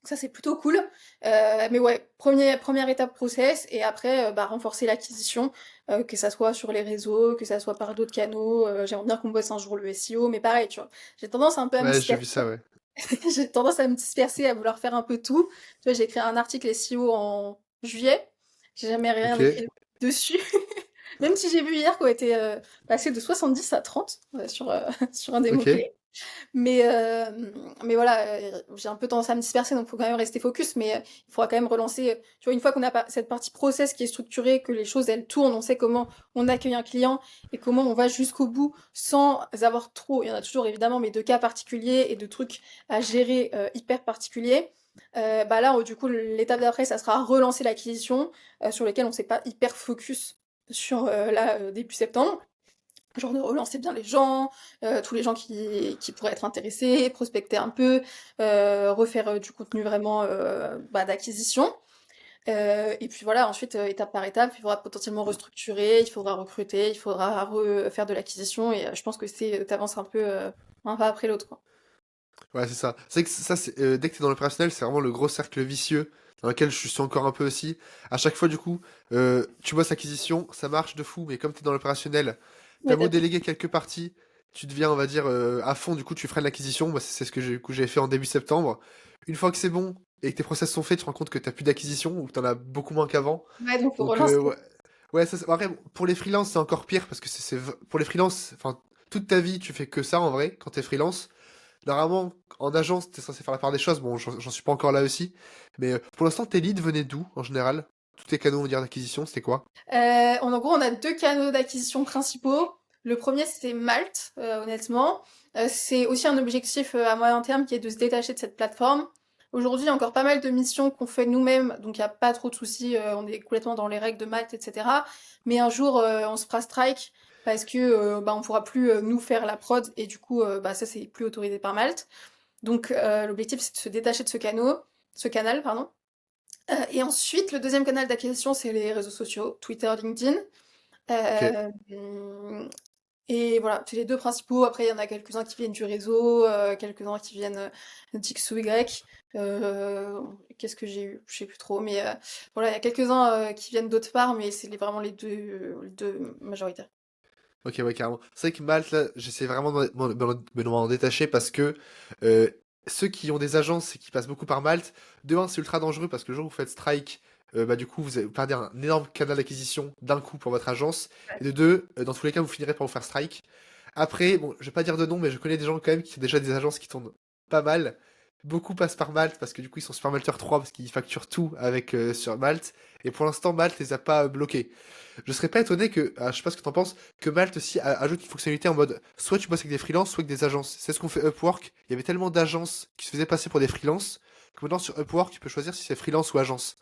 Ça, c'est plutôt cool. Mais ouais, première étape process, et après, bah, renforcer l'acquisition, que ça soit sur les réseaux, que ça soit par d'autres canaux. J'aimerais bien qu'on bosse un jour le SEO, mais pareil, tu vois. J'ai tendance un peu à me Ouais, j'ai disperser. vu ça, ouais. J'ai tendance à me disperser, à vouloir faire un peu tout. Tu vois, j'ai écrit un article SEO en juillet. J'ai jamais rien Ok. écrit dessus. Même si j'ai vu hier qu'on était passé de 70 à 30 sur un des Ok. mots-clés. Mais voilà, j'ai un peu tendance à me disperser, donc il faut quand même rester focus, mais il faudra quand même relancer. Tu vois, une fois qu'on a cette partie process qui est structurée, que les choses elles tournent, on sait comment on accueille un client et comment on va jusqu'au bout sans avoir trop. Il y en a toujours évidemment, mais de cas particuliers et de trucs à gérer hyper particuliers. Bah là, du coup, l'étape d'après, ça sera relancer l'acquisition sur lesquelles on s'est pas hyper focus sur début septembre. Genre de relancer bien les gens, tous les gens qui pourraient être intéressés, prospecter un peu, refaire du contenu vraiment bah, d'acquisition. Et puis voilà, ensuite, étape par étape, il faudra potentiellement restructurer, il faudra recruter, il faudra faire de l'acquisition. Et je pense que t'avances un peu un pas après l'autre, quoi. Ouais, c'est ça. C'est vrai que ça, dès que t'es dans l'opérationnel, c'est vraiment le gros cercle vicieux dans lequel je suis encore un peu aussi. À chaque fois, du coup, tu bosses acquisition, ça marche de fou, mais comme t'es dans l'opérationnel, t'as Mais beau t'as plus. déléguer quelques parties, tu deviens, on va dire, à fond, du coup, tu freines l'acquisition. Moi, c'est ce que j'ai fait en début septembre. Une fois que c'est bon et que tes process sont faits, tu te rends compte que t'as plus d'acquisition ou que t'en as beaucoup moins qu'avant. Ouais, donc faut Donc, relancer. ouais, ouais, ça, après, pour les freelances, c'est encore pire parce que pour les freelances, enfin, toute ta vie, tu fais que ça en vrai quand t'es freelance. Normalement, en agence, t'es censé faire la part des choses. Bon, j'en suis pas encore là aussi. Mais pour l'instant, tes leads venaient d'où, en général? Tous tes canaux, on va dire, d'acquisition, c'était quoi? En gros, on a 2 canaux d'acquisition principaux. Le premier, c'est Malte, honnêtement. C'est aussi un objectif, à moyen terme qui est de se détacher de cette plateforme. Aujourd'hui, il y a encore pas mal de missions qu'on fait nous-mêmes, donc il y a pas trop de soucis, on est complètement dans les règles de Malte et cetera. Mais un jour, on se fera strike parce que, bah, on pourra plus, nous faire la prod et du coup, bah, ça, c'est plus autorisé par Malte. Donc l'objectif, c'est de se détacher de ce canal, pardon. Et ensuite, le deuxième canal d'acquisition, c'est les réseaux sociaux, Twitter, LinkedIn. Ok. Euh, et voilà, c'est les deux principaux. Après, il y en a quelques-uns qui viennent du réseau, quelques-uns qui viennent d'X ou Y. Euh, Qu'est-ce que j'ai eu? Je sais plus trop. Mais voilà, il y a quelques-uns qui viennent d'autre part, mais c'est vraiment les deux majoritaires. Ok, ouais, carrément. C'est vrai que Malte, là, j'essaie vraiment de m'en détacher parce que euh, ceux qui ont des agences et qui passent beaucoup par Malte, de un, c'est ultra dangereux parce que le jour où vous faites strike, bah, du coup, vous perdez un énorme canal d'acquisition d'un coup pour votre agence. Et de deux, dans tous les cas, vous finirez par vous faire strike. Après, bon, je vais pas dire de nom, mais je connais des gens quand même qui ont déjà des agences qui tournent pas mal. Beaucoup passent par Malte parce que du coup, ils sont Super Malter 3 parce qu'ils facturent tout avec sur Malte. Et pour l'instant, Malte les a pas bloqués. Je serais pas étonné que, je sais pas ce que t'en penses, que Malte aussi ajoute une fonctionnalité en mode soit tu bosses avec des freelances, soit avec des agences. C'est ce qu'on fait Upwork. Il y avait tellement d'agences qui se faisaient passer pour des freelances que maintenant sur Upwork, tu peux choisir si c'est freelance ou agence.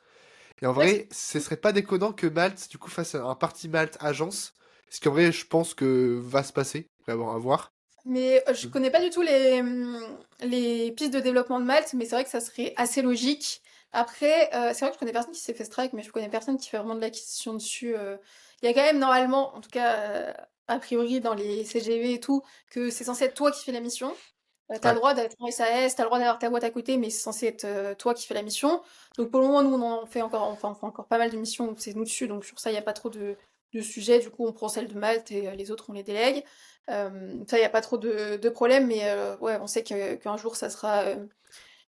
Et en Ouais, vrai, ce serait pas déconnant que Malte, du coup, fasse un parti Malte agence. Ce qu'en vrai, je pense que va se passer. Vraiment, à voir. mais je connais pas du tout les pistes de développement de Malte, mais c'est vrai que ça serait assez logique. Après, c'est vrai que je connais personne qui s'est fait strike, mais je connais personne qui fait vraiment de l'acquisition dessus. Il y a quand même normalement, en tout cas a priori dans les CGV et tout, que c'est censé être toi qui fais la mission. T'as le Ouais. droit d'être en SAS, t'as le droit d'avoir ta boîte à côté, mais c'est censé être toi qui fais la mission. Donc pour le moment, nous, on en fait encore, enfin, on fait encore pas mal de missions où c'est nous dessus, donc sur ça, il n'y a pas trop de sujets. Du coup, on prend celle de Malte et les autres, on les délègue. Ça, il n'y a pas trop de problème, mais ouais, on sait qu'un jour,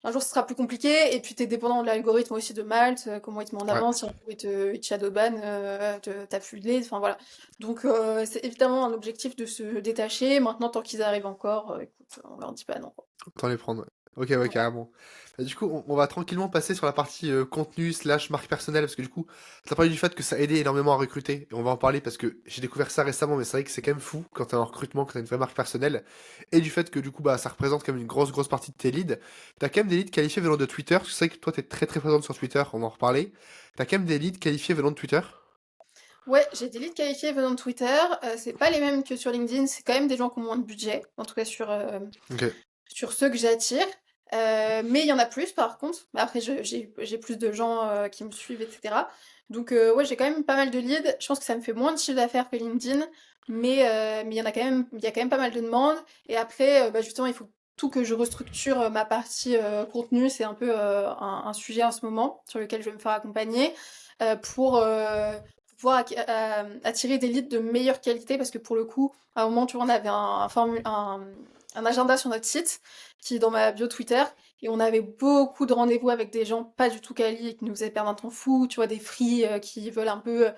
un jour, ce sera plus compliqué. Et puis, t'es dépendant de l'algorithme aussi de Malte, comment il te met en Ouais. avant, si un jour il te shadowban, t'as plus de lead, enfin voilà. Donc, c'est évidemment un objectif de se détacher. Maintenant, tant qu'ils arrivent encore, écoute, on leur dit pas non, quoi. Autant les prendre. Ouais. Ok, ouais, carrément. Bah, du coup, on va tranquillement passer sur la partie contenu slash marque personnelle, parce que du coup, t'as parlé du fait que ça aidait énormément à recruter, et on va en parler parce que j'ai découvert ça récemment, mais c'est vrai que c'est quand même fou quand t'as un recrutement, quand t'as une vraie marque personnelle, et du fait que du coup, bah, ça représente quand même une grosse partie de tes leads. T'as quand même des leads qualifiés venant de Twitter, parce que c'est vrai que toi, t'es très présente sur Twitter, on va en reparler. T'as quand même des leads qualifiés venant de Twitter. Ouais, j'ai des leads qualifiés venant de Twitter. C'est pas les mêmes que sur LinkedIn. C'est quand même des gens qui ont moins de budget, en tout cas Ok. sur ceux que j'attire. Mais il y en a plus par contre. Mais après, j'ai plus de gens qui me suivent, etc. Donc ouais, j'ai quand même pas mal de leads. Je pense que ça me fait moins de chiffre d'affaires que LinkedIn, mais il y en a quand même, il y a quand même pas mal de demandes. Et après, bah, justement, il faut tout que je restructure ma partie contenu. C'est un peu un sujet en ce moment sur lequel je vais me faire accompagner pour pouvoir attirer des leads de meilleure qualité parce que pour le coup, à un moment, tu vois, on avait un agenda sur notre site qui est dans ma bio Twitter et on avait beaucoup de rendez-vous avec des gens pas du tout quali et qui nous faisaient perdre un temps fou, tu vois, des free qui veulent un peu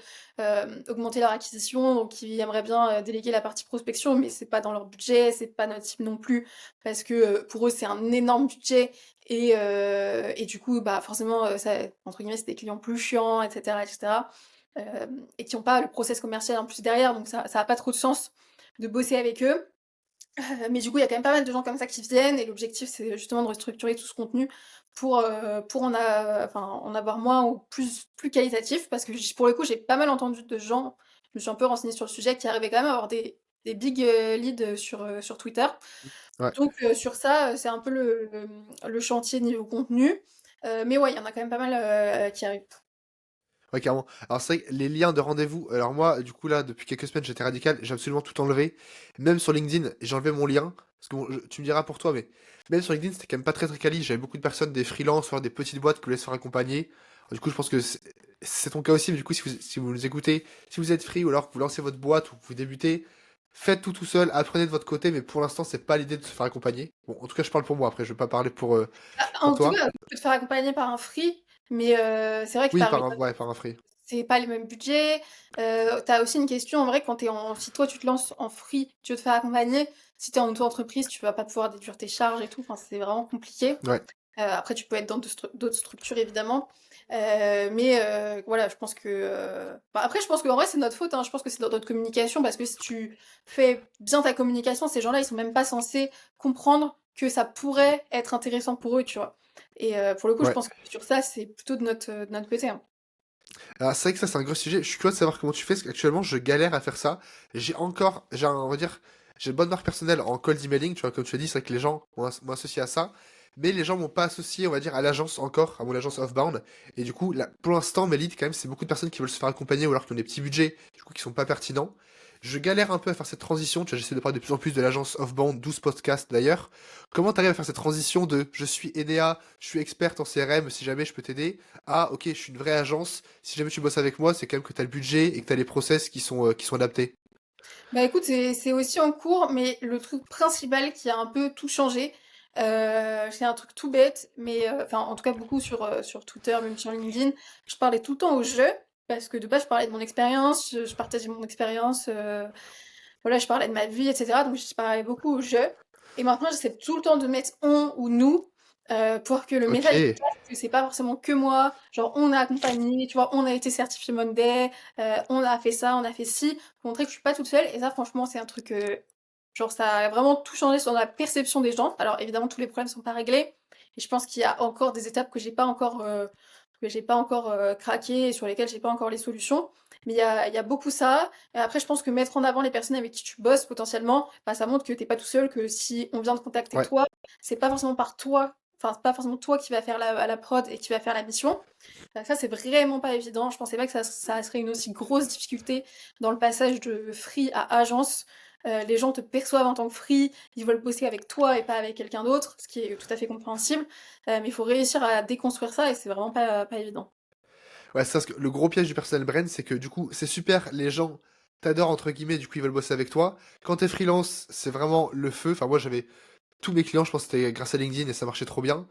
augmenter leur acquisition, donc qui aimeraient bien déléguer la partie prospection, mais c'est pas dans leur budget, c'est pas notre cible non plus, parce que pour eux c'est un énorme budget et du coup, bah forcément, ça, entre guillemets, c'est des clients plus chiants, etc., etc., et qui n'ont pas le process commercial en plus derrière, donc ça a pas trop de sens de bosser avec eux. Mais du coup, il y a quand même pas mal de gens comme ça qui viennent et l'objectif, c'est justement de restructurer tout ce contenu pour enfin, en avoir moins ou plus qualitatif parce que pour le coup, j'ai pas mal entendu de gens, je me suis un peu renseignée sur le sujet, qui arrivaient quand même à avoir des big leads sur Twitter. Ouais. Donc sur ça, c'est un peu le chantier niveau contenu. Mais ouais, il y en a quand même pas mal qui arrivent. Ouais, carrément. Alors, c'est vrai que les liens de rendez-vous. Alors, moi, du coup, là, depuis quelques semaines, j'étais radical. J'ai absolument tout enlevé. Même sur LinkedIn, j'ai enlevé mon lien. Parce que bon, tu me diras pour toi, mais même sur LinkedIn, c'était quand même pas très quali. J'avais beaucoup de personnes, des freelances, voire des petites boîtes qui voulaient se faire accompagner. Du coup, je pense que c'est ton cas aussi. Mais du coup, si vous nous écoutez, si vous êtes free ou alors que vous lancez votre boîte ou que vous débutez, faites tout seul, apprenez de votre côté, mais pour l'instant, c'est pas l'idée de se faire accompagner. Bon, en tout cas, je parle pour moi, après, je vais pas parler pour En tout toi. cas, tu peux te faire accompagner par un free, mais c'est vrai que Oui, par une ouais, par un free. c'est pas les mêmes budgets. Tu aussi une question en vrai quand t'es en si toi tu te lances en free, tu veux te faire accompagner, si t'es en auto-entreprise, tu vas pas pouvoir déduire tes charges et tout, enfin c'est vraiment compliqué. Ouais. Après tu peux être dans d'autres structures évidemment. Mais voilà, je pense que après je pense qu'en vrai c'est notre faute, hein. Je pense que c'est dans notre communication parce que si tu fais bien ta communication, ces gens-là, ils sont même pas censés comprendre que ça pourrait être intéressant pour eux, tu vois? Et pour le coup, je Ouais. pense que sur ça, c'est plutôt de notre côté, hein. Alors, c'est vrai que ça, c'est un gros sujet. Je suis curieux de savoir comment tu fais, parce qu'actuellement, je galère à faire ça. On va dire, j'ai une bonne marque personnelle en cold emailing, tu vois, comme tu as dit, c'est vrai que les gens m'ont associé à ça. Mais les gens m'ont pas associé, on va dire, à l'agence encore, à mon agence Offbound. Et du coup, là, pour l'instant, mes leads, quand même, c'est beaucoup de personnes qui veulent se faire accompagner ou alors qui ont des petits budgets, du coup, qui sont pas pertinents. Je galère un peu à faire cette transition, tu vois, j'essaie de parler de plus en plus de l'agence Offbound, 12 podcasts d'ailleurs. Comment t'arrives à faire cette transition de je suis Enea, je suis experte en CRM, si jamais je peux t'aider, ah ok, je suis une vraie agence, si jamais tu bosses avec moi, c'est quand même que tu as le budget et que tu as les process qui sont adaptés. Bah écoute, c'est aussi en cours, mais le truc principal qui a un peu tout changé, c'est un truc tout bête, mais enfin en tout cas beaucoup sur Twitter, même sur LinkedIn, je parlais tout le temps au jeu, parce que de base je parlais de mon expérience, je partageais mon expérience, voilà, je parlais de ma vie, etc. Donc je parlais beaucoup au jeu. Et maintenant j'essaie tout le temps de mettre on ou nous, pour que le message il Ok, passe, que c'est pas forcément que moi, genre on a accompagné, tu vois, on a été certifié Monday, on a fait ça, on a fait ci, pour montrer que je suis pas toute seule. Et ça, franchement, c'est un truc, genre, ça a vraiment tout changé sur la perception des gens. Alors, évidemment, tous les problèmes sont pas réglés. Et je pense qu'il y a encore des étapes que j'ai pas encore craqué et sur lesquelles j'ai pas encore les solutions. Mais il y a beaucoup ça. Et après, je pense que mettre en avant les personnes avec qui tu bosses potentiellement, bah, ça montre que t'es pas tout seul, que si on vient de contacter ouais. toi, c'est pas forcément par toi, enfin, c'est pas forcément toi qui va faire la prod et qui va faire la mission. Ça, c'est vraiment pas évident. Je pensais pas que ça serait une aussi grosse difficulté dans le passage de free à agence. Les gens te perçoivent en tant que free, ils veulent bosser avec toi et pas avec quelqu'un d'autre, ce qui est tout à fait compréhensible. Mais il faut réussir à déconstruire ça et c'est vraiment pas évident. Ouais, c'est ça, parce que le gros piège du personnel brand, c'est que du coup, c'est super, les gens t'adorent, entre guillemets, du coup, ils veulent bosser avec toi. Quand t'es freelance, c'est vraiment le feu. Enfin, moi, j'avais tous mes clients, je pense que c'était grâce à LinkedIn et ça marchait trop bien.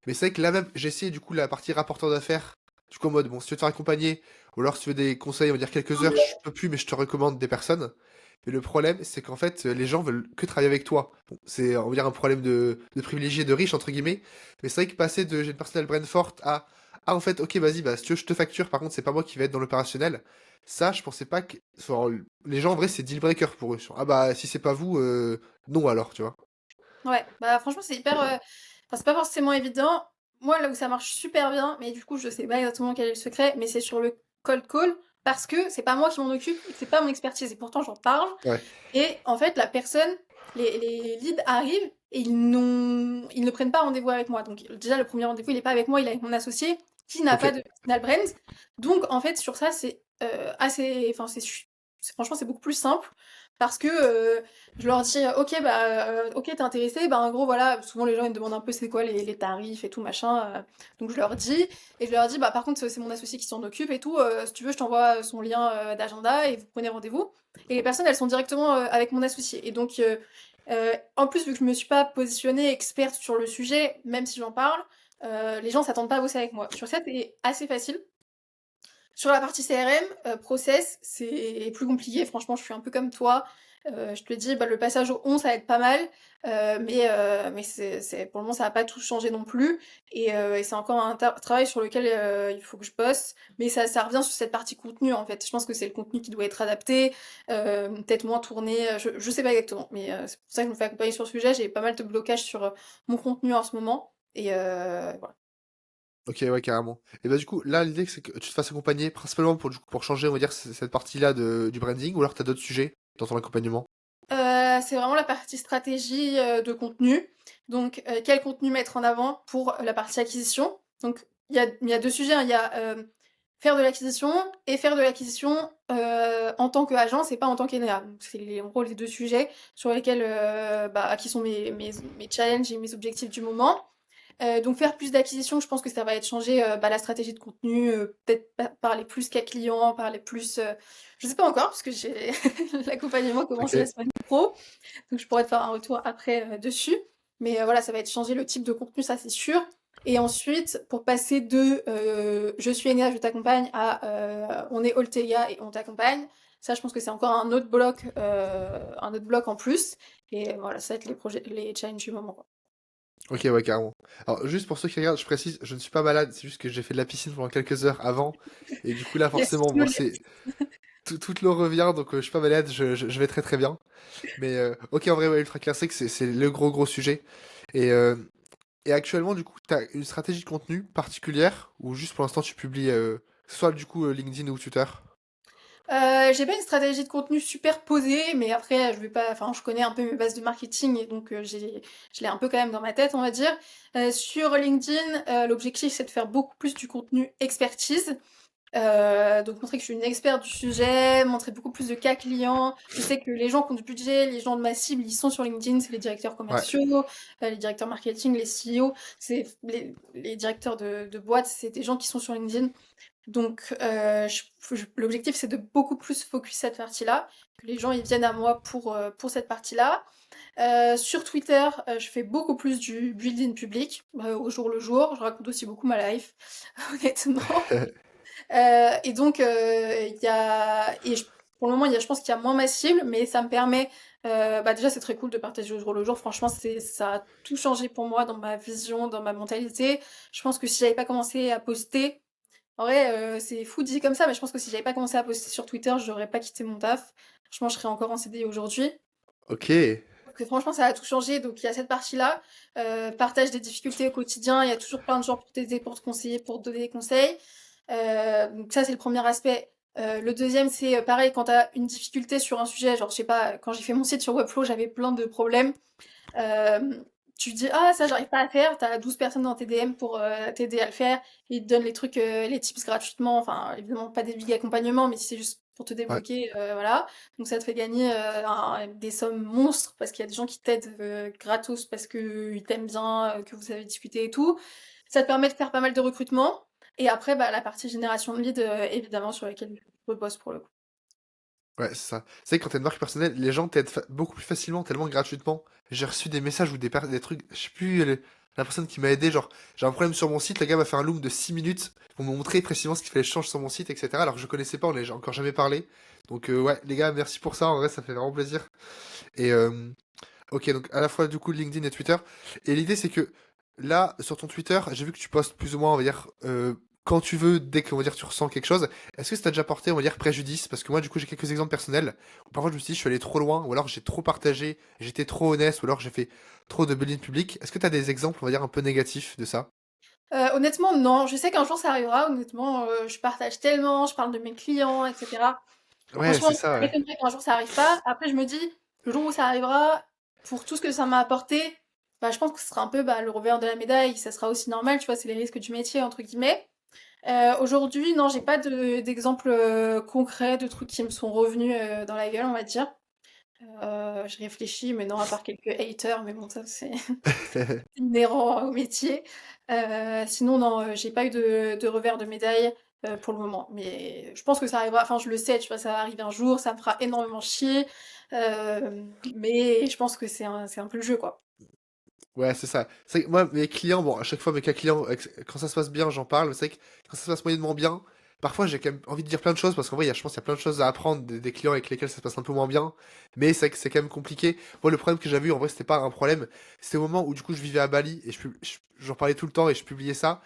Mais c'est vrai que là même, j'ai essayé du coup la partie rapporteur d'affaires, du coup en mode, bon, si tu veux te faire accompagner, ou alors si tu veux des conseils, on va dire quelques heures, je peux plus, mais je te recommande des personnes. Mais le problème, c'est qu'en fait, les gens veulent que travailler avec toi. Bon, c'est, on va dire, un problème de privilégié, de riche, entre guillemets. Mais c'est vrai que passer de j'ai une personnel brand forte à, ah, en fait, ok, vas-y, bah, si tu veux, je te facture, par contre, c'est pas moi qui vais être dans l'opérationnel. Ça, je pensais pas que, enfin, les gens, en vrai, c'est deal breaker pour eux. Ah, bah, si c'est pas vous, non alors, tu vois. Ouais, bah franchement, c'est hyper. Enfin, c'est pas forcément évident. Moi, là où ça marche super bien, mais du coup, je sais pas exactement quel est le secret, mais c'est sur le cold call, parce que c'est pas moi qui m'en occupe et que c'est pas mon expertise. Et pourtant, j'en parle. Ouais, Et en fait, la personne, les leads arrivent et ils ne prennent pas rendez-vous avec moi. Donc, déjà, le premier rendez-vous, il est pas avec moi, il est avec mon associé qui n'a ok. pas de personal brand. Donc, en fait, sur ça, c'est assez. Enfin, franchement, c'est beaucoup plus simple parce que je leur dis, ok, bah, ok, t'es intéressé, bah, en gros, voilà, souvent les gens ils me demandent un peu c'est quoi les tarifs et tout, machin. Donc, je leur dis, et je leur dis, bah, par contre, c'est mon associé qui s'en occupe et tout, si tu veux, je t'envoie son lien d'agenda et vous prenez rendez-vous. Et les personnes, elles sont directement avec mon associé. Et donc, en plus, vu que je me suis pas positionnée experte sur le sujet, même si j'en parle, les gens s'attendent pas à bosser avec moi. Sur ça, c'est assez facile. Sur la partie CRM, process, c'est plus compliqué. Franchement, je suis un peu comme toi. Je te dis, bah, le passage au on, ça va être pas mal. Mais pour le moment, ça va pas tout changer non plus. Et c'est encore un travail sur lequel il faut que je bosse. Mais ça revient sur cette partie contenu, en fait. Je pense que c'est le contenu qui doit être adapté, peut-être moins tourné. Je sais pas exactement. Mais c'est pour ça que je me fais accompagner sur le sujet. J'ai pas mal de blocages sur mon contenu en ce moment. Et voilà. Ok, ouais, carrément. Et bah du coup, là, l'idée, c'est que tu te fasses accompagner principalement pour, du coup, pour changer, on va dire, cette partie-là du branding, ou alors t'as d'autres sujets dans ton accompagnement? C'est vraiment la partie stratégie, de contenu. Donc, quel contenu mettre en avant pour la partie acquisition. Donc, il y a 2 sujets, hein. Il y a, faire de l'acquisition et faire de l'acquisition, en tant qu'agence et pas en tant qu'ENEA. Donc c'est en gros les 2 sujets sur lesquels, bah, qui sont mes challenges et mes objectifs du moment. Donc faire plus d'acquisition, je pense que ça va être changer, la stratégie de contenu, peut-être parler plus qu'à client, parler plus, je sais pas encore parce que j'ai l'accompagnement commence la Ok. semaine pro, donc je pourrais te faire un retour après, dessus. Mais, voilà, ça va être changer le type de contenu, ça c'est sûr. Et ensuite, pour passer de, «Je suis Enya, je t'accompagne» à, «On est Olteia et on t'accompagne», ça je pense que c'est encore un autre bloc en plus. Et voilà, ça va être les challenges du moment, quoi. Ok, ouais, carrément. Alors, juste pour ceux qui regardent, je précise, je ne suis pas malade, c'est juste que j'ai fait de la piscine pendant quelques heures avant. Et du coup, là, Yes, forcément, nous bon, les toute l'eau revient, donc je suis pas malade, je vais très très bien. Mais, ok, en vrai, ouais, Ultra Classique, c'est le gros sujet. Et, euh, et actuellement, du coup, t'as une stratégie de contenu particulière, ou juste pour l'instant, tu publies, que ce soit du coup LinkedIn ou Twitter? J'ai pas une stratégie de contenu super posée, mais après, je vais pas, enfin, je connais un peu mes bases de marketing et donc je l'ai un peu quand même dans ma tête, on va dire. Sur LinkedIn, l'objectif c'est de faire beaucoup plus du contenu expertise. Donc montrer que je suis une experte du sujet, montrer beaucoup plus de cas clients. Je sais que les gens qui ont du budget, les gens de ma cible, ils sont sur LinkedIn, c'est les directeurs Ouais. commerciaux, les directeurs marketing, les CEO, c'est les directeurs de boîtes, c'est des gens qui sont sur LinkedIn. Donc, l'objectif, c'est de beaucoup plus focus cette partie-là, que les gens ils viennent à moi pour cette partie-là. Sur Twitter, je fais beaucoup plus du build-in public, au jour le jour. Je raconte aussi beaucoup ma life, honnêtement. Et donc, pour le moment, je pense qu'il y a moins ma cible, mais ça me permet, déjà, c'est très cool de partager au jour le jour. Franchement, ça a tout changé pour moi dans ma vision, dans ma mentalité. Je pense que si j'avais pas commencé à poster, en vrai, c'est fou dit comme ça, mais je pense que si j'avais pas commencé à poster sur Twitter, j'aurais pas quitté mon taf. Franchement, je serais encore en CDI aujourd'hui. Ok. Donc franchement, ça a tout changé. Donc il y a cette partie-là. Partage des difficultés au quotidien. Il y a toujours plein de gens pour t'aider, pour te conseiller, pour te donner des conseils. Donc ça, c'est le premier aspect. Le deuxième, c'est pareil, quand t'as une difficulté sur un sujet, genre je sais pas, quand j'ai fait mon site sur Webflow, j'avais plein de problèmes. Euh, Tu dis, ah, ça, j'arrive pas à faire. T'as 12 personnes dans tes DM pour t'aider à le faire. Ils te donnent les trucs, les tips gratuitement. Enfin, évidemment, pas des big accompagnements, mais si c'est juste pour te Ouais. débloquer, voilà. Donc, ça te fait gagner des sommes monstres parce qu'il y a des gens qui t'aident gratos parce qu'ils t'aiment bien, que vous avez discuté et tout. Ça te permet de faire pas mal de recrutement. Et après, la partie génération de leads, évidemment, sur laquelle je bosse pour le coup. Ouais, c'est ça. C'est vrai que quand t'as une marque personnelle, les gens t'aident beaucoup plus facilement, tellement gratuitement. J'ai reçu des messages ou des trucs, je sais plus, la personne qui m'a aidé, genre, j'ai un problème sur mon site, le gars m'a fait un loom de 6 minutes pour me montrer précisément ce qu'il fallait changer sur mon site, etc. Alors que je connaissais pas, on n'a encore jamais parlé. Donc, ouais, les gars, merci pour ça, en vrai, ça fait vraiment plaisir. Et, ok, donc à la fois du coup LinkedIn et Twitter. Et l'idée c'est que là, sur ton Twitter, j'ai vu que tu postes plus ou moins, on va dire, quand tu veux, dès que on va dire, tu ressens quelque chose. Est-ce que ça t'a déjà porté, on va dire, préjudice? Parce que moi, du coup, j'ai quelques exemples personnels où parfois je me suis dit, je suis allé trop loin, ou alors j'ai trop partagé, j'étais trop honnête, ou alors j'ai fait trop de bullying public. Est-ce que t'as des exemples, on va dire, un peu négatifs de ça? Honnêtement, non. Je sais qu'un jour ça arrivera. Honnêtement, je partage tellement, je parle de mes clients, etc. Ouais, Franchement, c'est ça ça, ouais. m'étonnerait qu'un jour ça arrive pas. Après, je me dis, le jour où ça arrivera, pour tout ce que ça m'a apporté, je pense que ce sera un peu le revers de la médaille. Ça sera aussi normal, tu vois, c'est les risques du métier, entre guillemets. Aujourd'hui, non, j'ai pas d'exemple concret de trucs qui me sont revenus dans la gueule, on va dire. Je réfléchis, mais non, à part quelques haters, mais bon, ça c'est inhérent au métier. Sinon, non, j'ai pas eu de revers de médaille pour le moment. Mais je pense que ça arrivera, enfin, je le sais, tu vois, ça va arriver un jour, ça me fera énormément chier. Mais je pense que c'est un peu le jeu, quoi. Ouais, c'est ça. C'est vrai que moi, mes clients, bon, à chaque fois, mes cas clients, quand ça se passe bien, j'en parle. Mais c'est vrai que quand ça se passe moyennement bien, parfois, j'ai quand même envie de dire plein de choses parce qu'en vrai, je pense qu'il y a plein de choses à apprendre des clients avec lesquels ça se passe un peu moins bien. Mais c'est vrai que c'est quand même compliqué. Moi, le problème que j'avais eu, en vrai, c'était pas un problème. C'était au moment où, du coup, je vivais à Bali et j'en parlais tout le temps et je publiais ça.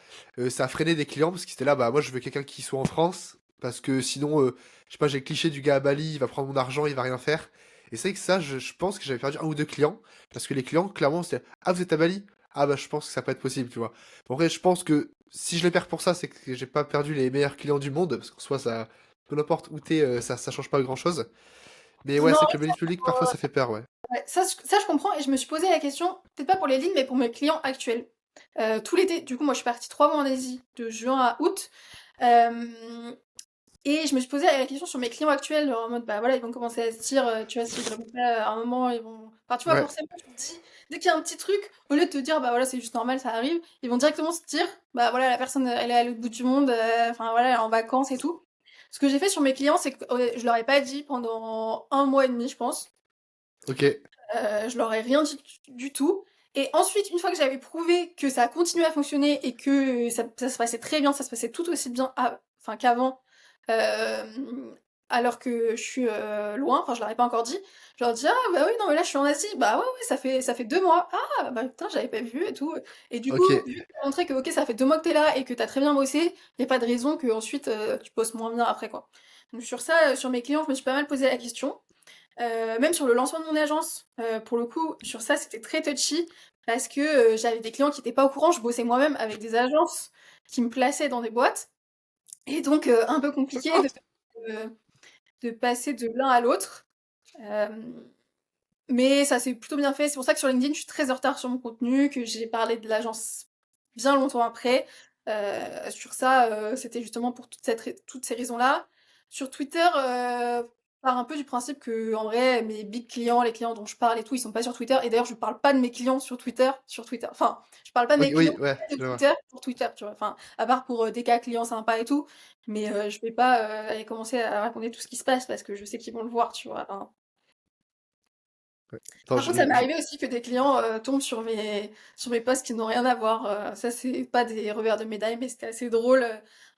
Ça a freiné des clients parce qu'ils étaient là, bah, moi, je veux quelqu'un qui soit en France parce que sinon, je sais pas, j'ai le cliché du gars à Bali, il va prendre mon argent, il va rien faire. Et c'est vrai que ça, je pense que j'avais perdu un ou deux clients parce que les clients, clairement, c'était ah, vous êtes à Bali? Ah, bah, je pense que ça peut être possible, tu vois. Bon, après, je pense que si je les perds pour ça, c'est que j'ai pas perdu les meilleurs clients du monde, parce qu'en soi, ça, peu importe où t'es, ça change pas grand-chose. Mais ouais, Non, c'est que le mail public, parfois, ça fait peur, ouais. ouais, ça, je comprends et je me suis posé la question, peut-être pas pour les lignes, mais pour mes clients actuels. Tout l'été, du coup, moi, je suis partie 3 mois en Asie, de juin à août. Euh, Et je me suis posé la question sur mes clients actuels, genre en mode, bah voilà, ils vont commencer à se dire, tu vois, si je réponds pas à un moment, ils vont. Enfin, tu vois, Ouais, forcément, tu te dis. dès qu'il y a un petit truc, au lieu de te dire, bah voilà, c'est juste normal, ça arrive, ils vont directement se dire, bah voilà, la personne, elle est à l'autre bout du monde, enfin voilà, elle est en vacances et tout. Ce que j'ai fait sur mes clients, c'est que je leur ai pas dit pendant 1 mois et demi, je pense. Ok, Je leur ai rien dit du tout. Et ensuite, une fois que j'avais prouvé que ça a continué à fonctionner et que ça se passait très bien, ça se passait tout aussi bien enfin, qu'avant, euh, alors que je suis loin, enfin je leur ai pas encore dit, je leur dis ah bah oui non mais là je suis en Asie, bah ouais ouais ça fait 2 mois, ah bah putain j'avais pas vu et tout. Et du coup, ok. vu que t'as montré que ok ça fait 2 mois que t'es là et que t'as très bien bossé, y a pas de raison que ensuite tu bosses moins bien après quoi. Donc sur ça, sur mes clients, je me suis pas mal posé la question. Même sur le lancement de mon agence, pour le coup, sur ça, c'était très touchy parce que j'avais des clients qui étaient pas au courant. Je bossais moi-même avec des agences qui me plaçaient dans des boîtes et donc un peu compliqué de passer de l'un à l'autre. Hem, mais ça s'est plutôt bien fait. C'est pour ça que sur LinkedIn, je suis très en retard sur mon contenu, que j'ai parlé de l'agence bien longtemps après. Sur ça, c'était justement pour toutes ces raisons-là. Sur Twitter, je pars un peu du principe que en vrai, mes big clients, les clients dont je parle et tout, ils sont pas sur Twitter. Et d'ailleurs, je parle pas de mes clients sur Twitter. Enfin, je parle pas de Ok, mes clients oui, ouais, de je vois. Twitter pour Twitter, tu vois. Enfin, à part pour des cas clients sympas et tout. Mais je vais pas aller commencer à raconter tout ce qui se passe parce que je sais qu'ils vont le voir, tu vois. Enfin, Ouais. Attends, par contre, ça m'est arrivé aussi que des clients tombent sur mes posts qui n'ont rien à voir. Ça, c'est pas des revers de médaille, mais c'était assez drôle.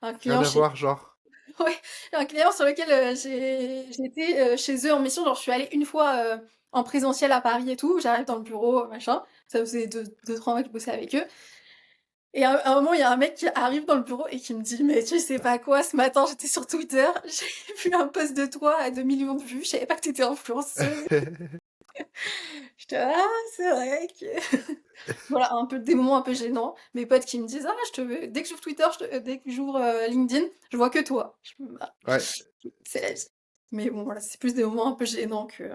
Un rien client à chez... voir, genre. Ouais, un client sur lequel j'ai été chez eux en mission. Genre, je suis allée une fois en présentiel à Paris et tout. J'arrive dans le bureau, machin. Ça faisait 2, 3 mois que je bossais avec eux. Et à un moment, il y a un mec qui arrive dans le bureau et qui me dit, mais tu sais pas quoi, ce matin, j'étais sur Twitter, j'ai vu un post de toi à 2 millions de vues, je savais pas que t'étais influenceuse. J'étais ah, c'est vrai que voilà, un peu des moments un peu gênants. Mes potes qui me disent ah, dès que j'ouvre Twitter, dès que j'ouvre LinkedIn, je vois que toi. Ah, Ouais, c'est la vie. Mais bon, voilà, c'est plus des moments un peu gênants que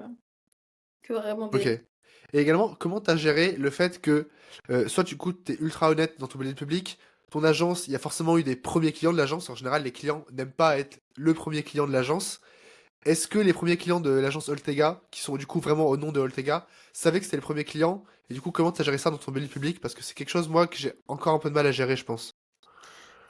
vraiment ok. des. Et également, comment t'as géré le fait que, soit du coup, t'es ultra honnête dans ton milieu public, ton agence, il y a forcément eu des premiers clients de l'agence. En général, les clients n'aiment pas être le premier client de l'agence. Est-ce que les premiers clients de l'agence Oltega, qui sont du coup vraiment au nom de Oltega, savaient que c'était le premier client? Et du coup, comment t'as géré ça dans ton milieu public? Parce que c'est quelque chose, moi, que j'ai encore un peu de mal à gérer, je pense.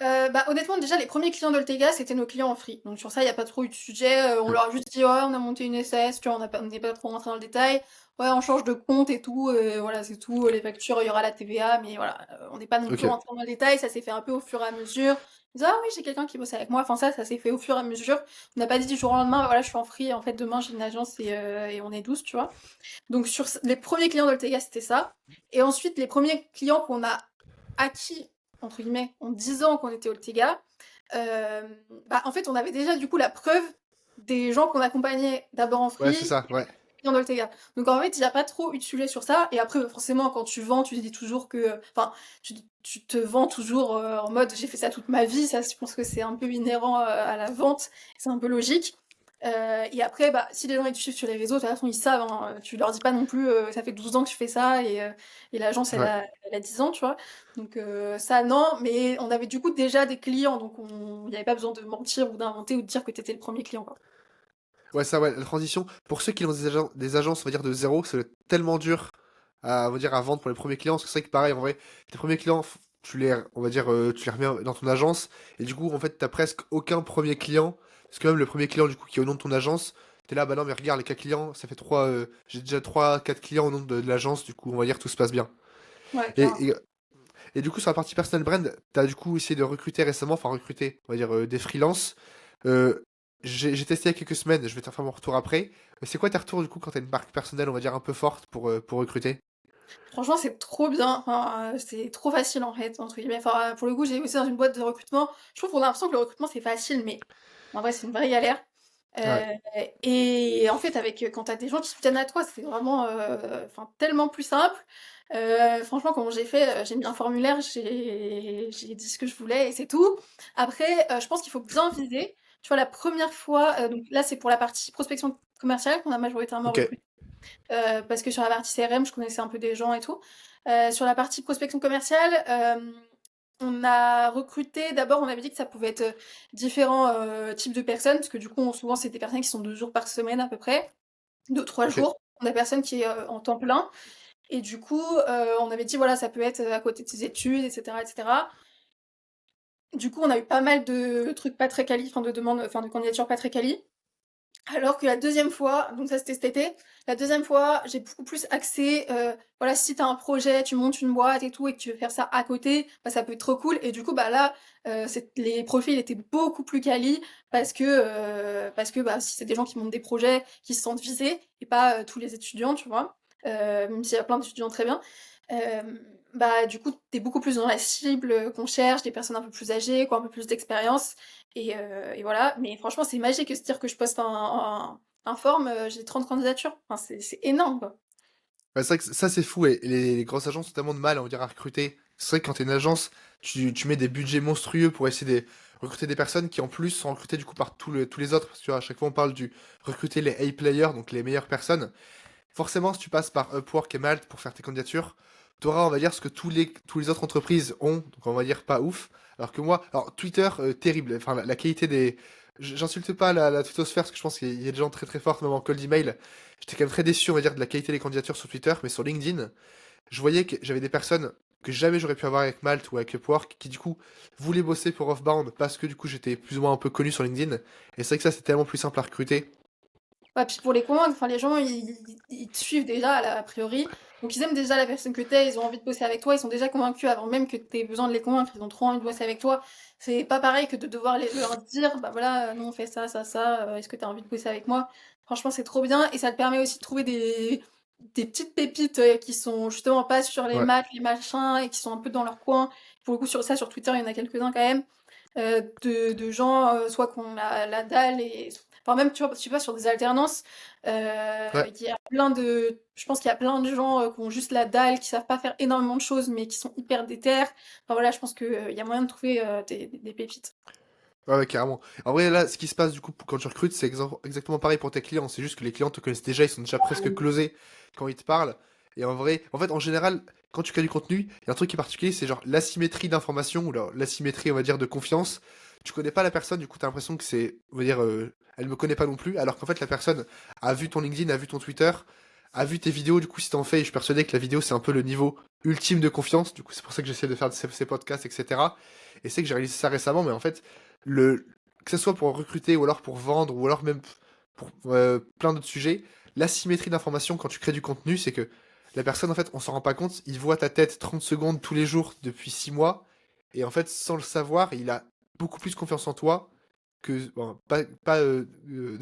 Bah, honnêtement, déjà, les premiers clients d'Oltega, c'était nos clients en free. Donc, sur ça, il n'y a pas trop eu de sujet. On leur a juste dit, ouais, on a monté une SS, tu vois, on n'est pas trop rentré dans le détail. Ouais, on change de compte et tout. Voilà, c'est tout. Les factures, il y aura la TVA, mais voilà, on n'est pas non plus Ok. rentré dans le détail. Ça s'est fait un peu au fur et à mesure. Ils disaient, ah oui, j'ai quelqu'un qui bosse avec moi. Enfin, ça s'est fait au fur et à mesure. On n'a pas dit du jour au lendemain, bah, voilà, je suis en free. En fait, demain, j'ai une agence et on est 12, tu vois. Donc, les premiers clients d'Oltega, c'était ça. Et ensuite, les premiers clients qu'on a acquis, entre guillemets, en disant qu'on était Oltega, euh, bah, en fait, on avait déjà du coup la preuve des gens qu'on accompagnait d'abord en Ouais, c'est free, ça, ouais. clients d'Oltega. Donc en fait, il n'y a pas trop eu de sujet sur ça. Et après, forcément, quand tu vends, tu dis toujours que. Enfin, tu te vends toujours en mode j'ai fait ça toute ma vie. Ça, je pense que c'est un peu inhérent à la vente. C'est un peu logique. Et après, bah, si les gens ils te suivent sur les réseaux, de toute façon, ils savent. Hein. Tu leur dis pas non plus, ça fait 12 ans que tu fais ça et l'agence, elle Ouais. a, elle a 10 ans, tu vois. Donc ça, non. Mais on avait du coup déjà des clients, donc il n'y avait pas besoin de mentir ou d'inventer ou de dire que tu étais le premier client, quoi. Ouais, ça, ouais, la transition. Pour ceux qui ont des agences, on va dire, de zéro, c'est tellement dur à, on va dire, à vendre pour les premiers clients. Parce que c'est vrai que pareil, en vrai, tes premiers clients, tu les, on va dire, tu les remets dans ton agence. Et du coup, en fait, t'as presque aucun premier client. Parce que même le premier client, du coup, qui est au nom de ton agence, t'es là, bah non, mais regarde, les 4 clients, ça fait trois, j'ai déjà 3, 4 clients au nom de l'agence. Du coup, on va dire, tout se passe bien. Ouais, Et, clairement. et, et du coup, sur la partie personal brand, t'as du coup essayé de recruter récemment, enfin, recruter, on va dire, des freelances. Euh, j'ai testé il y a quelques semaines, je vais te faire mon retour après. C'est quoi tes retours du coup quand t'as une marque personnelle, on va dire, un peu forte pour recruter? Franchement, c'est trop bien. Enfin, c'est trop facile en fait, entre guillemets. Enfin, pour le coup, j'ai bossé dans une boîte de recrutement. Je trouve qu'on a l'impression que le recrutement c'est facile, mais en vrai, c'est une vraie galère. Ouais, Euh, et en fait, quand t'as des gens qui se tiennent à toi, c'est vraiment, enfin, tellement plus simple. Franchement, comment j'ai fait, j'ai mis un formulaire, j'ai dit ce que je voulais et c'est tout. Après, je pense qu'il faut bien viser. Tu vois, la première fois, donc là, c'est pour la partie prospection commerciale qu'on a majoritairement ok, recruté. Parce que sur la partie CRM, je connaissais un peu des gens et tout. Sur la partie prospection commerciale, on a recruté, d'abord on avait dit que ça pouvait être différents types de personnes, parce que du coup souvent c'est des personnes qui sont 2 jours par semaine à peu près, 2, 3 ok. jours. On a personne qui est en temps plein. Et du coup, on avait dit, voilà, ça peut être à côté de tes études, etc., etc. Du coup, on a eu pas mal de trucs pas très quali, enfin de demandes, enfin de candidatures pas très quali. Alors que la deuxième fois, donc ça c'était cet été, la deuxième fois, j'ai beaucoup plus axé, voilà, si t'as un projet, tu montes une boîte et tout, et que tu veux faire ça à côté, bah, ça peut être trop cool. Et du coup, bah là, les profils étaient beaucoup plus quali parce que bah, si c'est des gens qui montent des projets, qui se sentent visés, et pas tous les étudiants, tu vois, même s'il y a plein d'étudiants très bien. Bah du coup, t'es beaucoup plus dans la cible qu'on cherche, des personnes un peu plus âgées, qui ont un peu plus d'expérience. Et voilà, mais franchement, c'est magique de se dire que je poste un form, j'ai 30 candidatures. Enfin, c'est énorme, quoi. Ouais, c'est vrai que ça, c'est fou. Et les grosses agences ont tellement de mal, on va dire, à recruter. C'est vrai que quand t'es une agence, tu mets des budgets monstrueux pour essayer de recruter des personnes qui, en plus, sont recrutées du coup par tous les autres. Parce que tu vois, à chaque fois, on parle du recruter les A-players, donc les meilleures personnes. Forcément, si tu passes par Upwork et Malt pour faire tes candidatures, t'auras, on va dire, ce que tous les autres entreprises ont. Donc, on va dire pas ouf. Alors que moi, alors Twitter, terrible. Enfin, la qualité des. J'insulte pas la twittosphère parce que je pense qu'il y a des gens très très forts, même en cold email. J'étais quand même très déçu, on va dire, de la qualité des candidatures sur Twitter, mais sur LinkedIn, je voyais que j'avais des personnes que jamais j'aurais pu avoir avec Malt ou avec Upwork qui, du coup, voulaient bosser pour Offbound parce que, du coup, j'étais plus ou moins un peu connu sur LinkedIn. Et c'est vrai que ça, c'est tellement plus simple à recruter. Ouais, puis pour les convaincre, enfin, les gens, ils te suivent déjà, a priori. Donc, ils aiment déjà la personne que t'es, ils ont envie de bosser avec toi, ils sont déjà convaincus avant même que t'aies besoin de les convaincre, ils ont trop envie de bosser avec toi. C'est pas pareil que de devoir leur dire, bah voilà, nous on fait ça, ça, ça, est-ce que t'as envie de bosser avec moi? Franchement, c'est trop bien, et ça te permet aussi de trouver des petites pépites qui sont justement pas sur les Ouais. maths, les machins, et qui sont un peu dans leur coin. Pour le coup, sur ça, sur Twitter, il y en a quelques-uns quand même, de gens, soit qu'on a la dalle et enfin même tu vois, je sais pas, sur des alternances, Ouais. il y a plein de je pense qu'il y a plein de gens, qui ont juste la dalle, qui savent pas faire énormément de choses, mais qui sont hyper déter. Enfin voilà, je pense que, il y a moyen de trouver, des pépites. Ouais, ouais, carrément. En vrai, là, ce qui se passe du coup quand tu recrutes, c'est exactement pareil pour tes clients. C'est juste que les clients te connaissent déjà, ils sont déjà presque closés quand ils te parlent. Et en vrai, en fait, en général, quand tu crées du contenu, il y a un truc qui est particulier, c'est genre l'asymétrie d'information ou l'asymétrie, on va dire, de confiance. Tu connais pas la personne, du coup, t'as l'impression que c'est, on va dire, elle me connaît pas non plus, alors qu'en fait, la personne a vu ton LinkedIn, a vu ton Twitter, a vu tes vidéos, du coup, si t'en fais, et je suis persuadé que la vidéo, c'est un peu le niveau ultime de confiance. Du coup, c'est pour ça que j'essaie de faire ces podcasts, etc. Et c'est que j'ai réalisé ça récemment, mais en fait, le, que ce soit pour recruter ou alors pour vendre ou alors même pour plein d'autres sujets, l'asymétrie d'information quand tu crées du contenu, c'est que la personne, en fait, on s'en rend pas compte, il voit ta tête 30 secondes tous les jours depuis 6 mois, et en fait, sans le savoir, il a beaucoup plus confiance en toi que, bon, pas de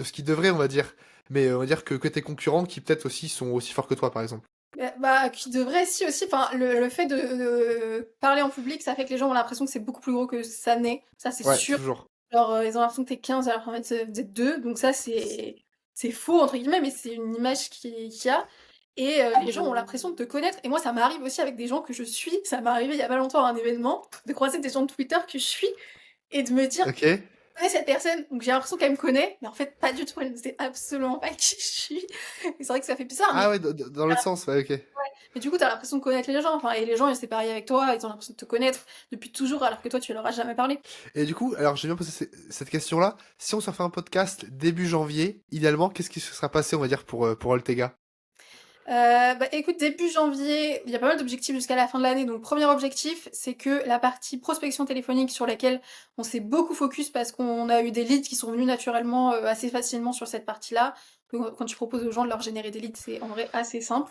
ce qu'il devrait, on va dire, mais on va dire que tes concurrents qui peut-être aussi sont aussi forts que toi, par exemple. Bah, qui devrait si aussi, enfin le fait de parler en public, ça fait que les gens ont l'impression que c'est beaucoup plus gros que ça n'est, ça c'est Ouais, sûr. toujours. Genre, ils ont l'impression que t'es 15 alors qu'en fait, vous êtes 2, donc ça, c'est faux, entre guillemets, mais c'est une image qu'il y a. Et les gens ont l'impression de te connaître. Et moi, ça m'arrive aussi avec des gens que je suis. Ça m'est arrivé il y a pas longtemps à un événement, de croiser des gens de Twitter que je suis et de me dire, Ok. je connais cette personne, donc j'ai l'impression qu'elle me connaît, mais en fait, pas du tout, elle ne sait absolument pas qui je suis. Et c'est vrai que ça fait bizarre, Ah ouais, dans l'autre sens, ouais, ok. mais du coup, t'as l'impression de connaître les gens. Enfin, et les gens, ils c'est pareil avec toi, ils ont l'impression de te connaître depuis toujours, alors que toi, tu leur as jamais parlé. Et du coup, alors j'ai bien posé cette question-là. Si on se refait un podcast début janvier, idéalement, qu'est-ce qui se sera passé, on va dire, pour Oltega? Bah écoute, début janvier, il y a pas mal d'objectifs jusqu'à la fin de l'année. Donc, premier objectif, c'est que la partie prospection téléphonique sur laquelle on s'est beaucoup focus parce qu'on a eu des leads qui sont venus naturellement assez facilement sur cette partie-là. Donc, quand tu proposes aux gens de leur générer des leads, c'est en vrai assez simple.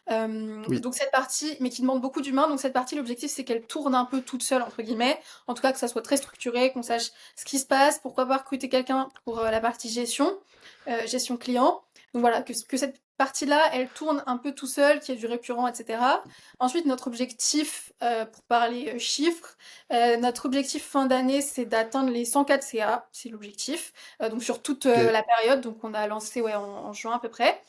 Oui. Donc cette partie, mais qui demande beaucoup d'humains, donc cette partie, l'objectif c'est qu'elle tourne un peu toute seule, entre guillemets. En tout cas, que ça soit très structuré, qu'on sache ce qui se passe, pourquoi pas recruter quelqu'un pour la partie gestion, gestion client. Donc voilà, que cette partie-là, elle tourne un peu tout seul, qu'il y ait du récurrent, etc. Ensuite, notre objectif, pour parler chiffres, notre objectif fin d'année, c'est d'atteindre les 104 CA, c'est l'objectif. Donc sur toute Ok. la période, donc on a lancé ouais, en juin à peu près.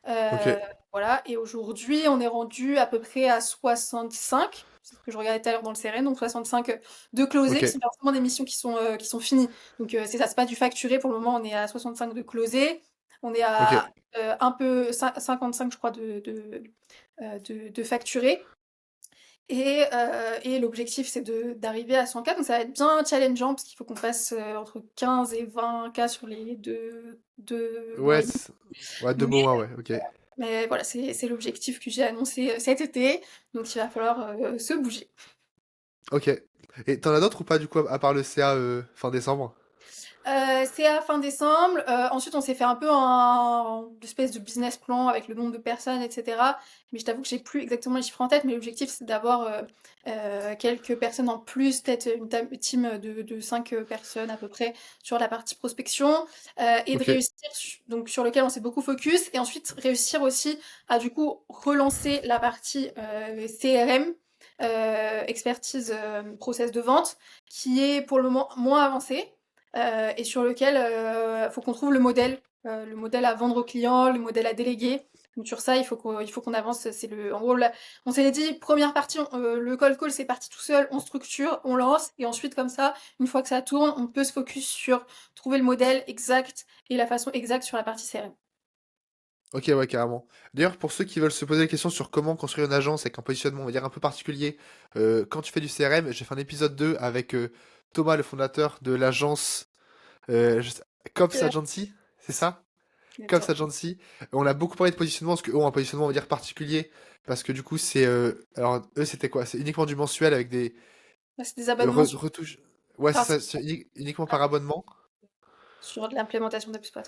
Ok. Voilà, et aujourd'hui, on est rendu à peu près à 65. C'est ce que je regardais tout à l'heure dans le CRN, donc 65 de closés, Ok. qui sont forcément des missions qui sont finies. Donc c'est ça, c'est pas du facturé. Pour le moment, on est à 65 de closés. On est Ok. à un peu 55, je crois, de facturés. Et l'objectif, c'est d'arriver à 100K. Donc ça va être bien challengeant parce qu'il faut qu'on fasse entre 15 et 20K sur les deux mois Ouais, et demi. ouais, deux Mais mois, ouais, ok. Mais voilà, c'est l'objectif que j'ai annoncé cet été, donc il va falloir se bouger. Ok. Et t'en as d'autres ou pas, du coup, à part le CA fin décembre? C'est à fin décembre. Ensuite, on s'est fait un peu un espèce de business plan avec le nombre de personnes, etc. Mais je t'avoue que j'ai plus exactement les chiffres en tête, mais l'objectif, c'est d'avoir quelques personnes en plus, peut-être une team de 5 personnes à peu près sur la partie prospection, et de Ok. réussir, donc sur lequel on s'est beaucoup focus, et ensuite réussir aussi à du coup relancer la partie CRM, expertise process de vente, qui est pour le moment moins avancée. Et sur lequel faut qu'on trouve le modèle à vendre aux clients, le modèle à déléguer. Donc sur ça, il faut qu'on avance. C'est en gros, là, on s'est dit, première partie, le call call, c'est parti tout seul, on structure, on lance, et ensuite, comme ça, une fois que ça tourne, on peut se focus sur trouver le modèle exact et la façon exacte sur la partie CRM. Ok, ouais, carrément. D'ailleurs, pour ceux qui veulent se poser la question sur comment construire une agence avec un positionnement, on va dire, un peu particulier, quand tu fais du CRM, j'ai fait un épisode 2 avec Thomas, le fondateur de l'agence Cops Euh, Agency, c'est ça? Cops Exactement. Agency. On a beaucoup parlé de positionnement, parce qu'eux ont un positionnement, on va dire, particulier, parce que du coup, c'est... alors, eux, c'était quoi? C'est uniquement du mensuel avec des Là, c'est des abonnements retouches... Ouais, c'est enfin, ça, c'est uniquement par abonnement. sur de l'implémentation d'HubSpot.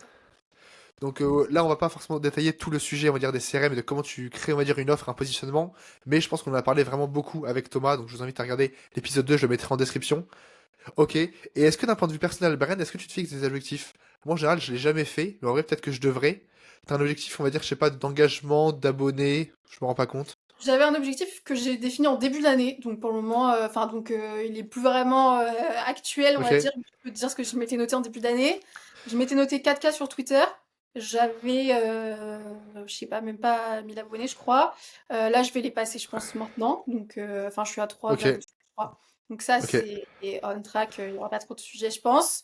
Donc là, on va pas forcément détailler tout le sujet, on va dire, des CRM et de comment tu crées, on va dire, une offre, un positionnement. Mais je pense qu'on en a parlé vraiment beaucoup avec Thomas, donc je vous invite à regarder l'épisode 2, je le mettrai en description. Ok. Et est-ce que d'un point de vue personnel, Bren, est-ce que tu te fixes des objectifs? Moi, en général, je l'ai jamais fait, mais en vrai, peut-être que je devrais. T'as un objectif, on va dire, je sais pas, d'engagement, d'abonnés, je me rends pas compte. J'avais un objectif que j'ai défini en début d'année, donc pour le moment, enfin il est plus vraiment actuel, on va dire. Ok. Je peux te dire ce que je m'étais noté en début d'année. Je m'étais noté 4K sur Twitter. J'avais, je sais pas, même pas 1000 abonnés, je crois. Là, je vais les passer, je pense, maintenant. Donc, enfin, je suis à Ok. 3,5, je crois. Donc ça, Ok. c'est on track. Il y aura pas trop de sujets, je pense.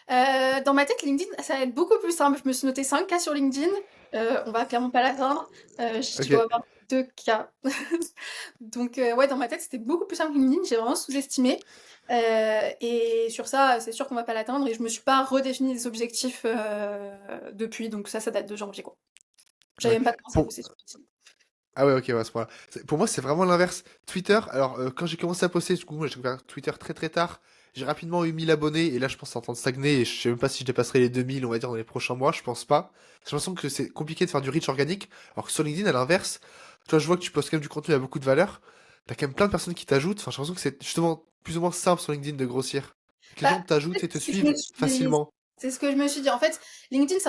Dans ma tête, LinkedIn, ça va être beaucoup plus simple. Je me suis noté 5K sur LinkedIn. On va clairement pas l'atteindre. Je dois Ok. avoir 2K. Donc, ouais, dans ma tête, c'était beaucoup plus simple que LinkedIn. J'ai vraiment sous-estimé. Et sur ça, c'est sûr qu'on va pas l'atteindre. Et je me suis pas redéfini des objectifs depuis. Donc, ça date de janvier, quoi. J'avais Ouais. même pas commencé à Pour... bosser sur LinkedIn. Ah ouais, ok, ouais, à ce point-là. Pour moi, c'est vraiment l'inverse. Twitter, alors quand j'ai commencé à poster, du coup, moi j'ai découvert Twitter très très tard. J'ai rapidement eu 1000 abonnés et là je pense que c'est en train de stagner et je sais même pas si je dépasserai les 2000, on va dire, dans les prochains mois, je pense pas. J'ai l'impression que c'est compliqué de faire du reach organique, alors que sur LinkedIn, à l'inverse, tu vois, je vois que tu postes quand même du contenu à beaucoup de valeur. T'as quand même plein de personnes qui t'ajoutent. Enfin, j'ai l'impression que c'est justement plus ou moins simple sur LinkedIn de grossir. Que les Bah, gens en t'ajoutent fait, et te suivent dit. facilement. C'est ce que je me suis dit. En fait, LinkedIn,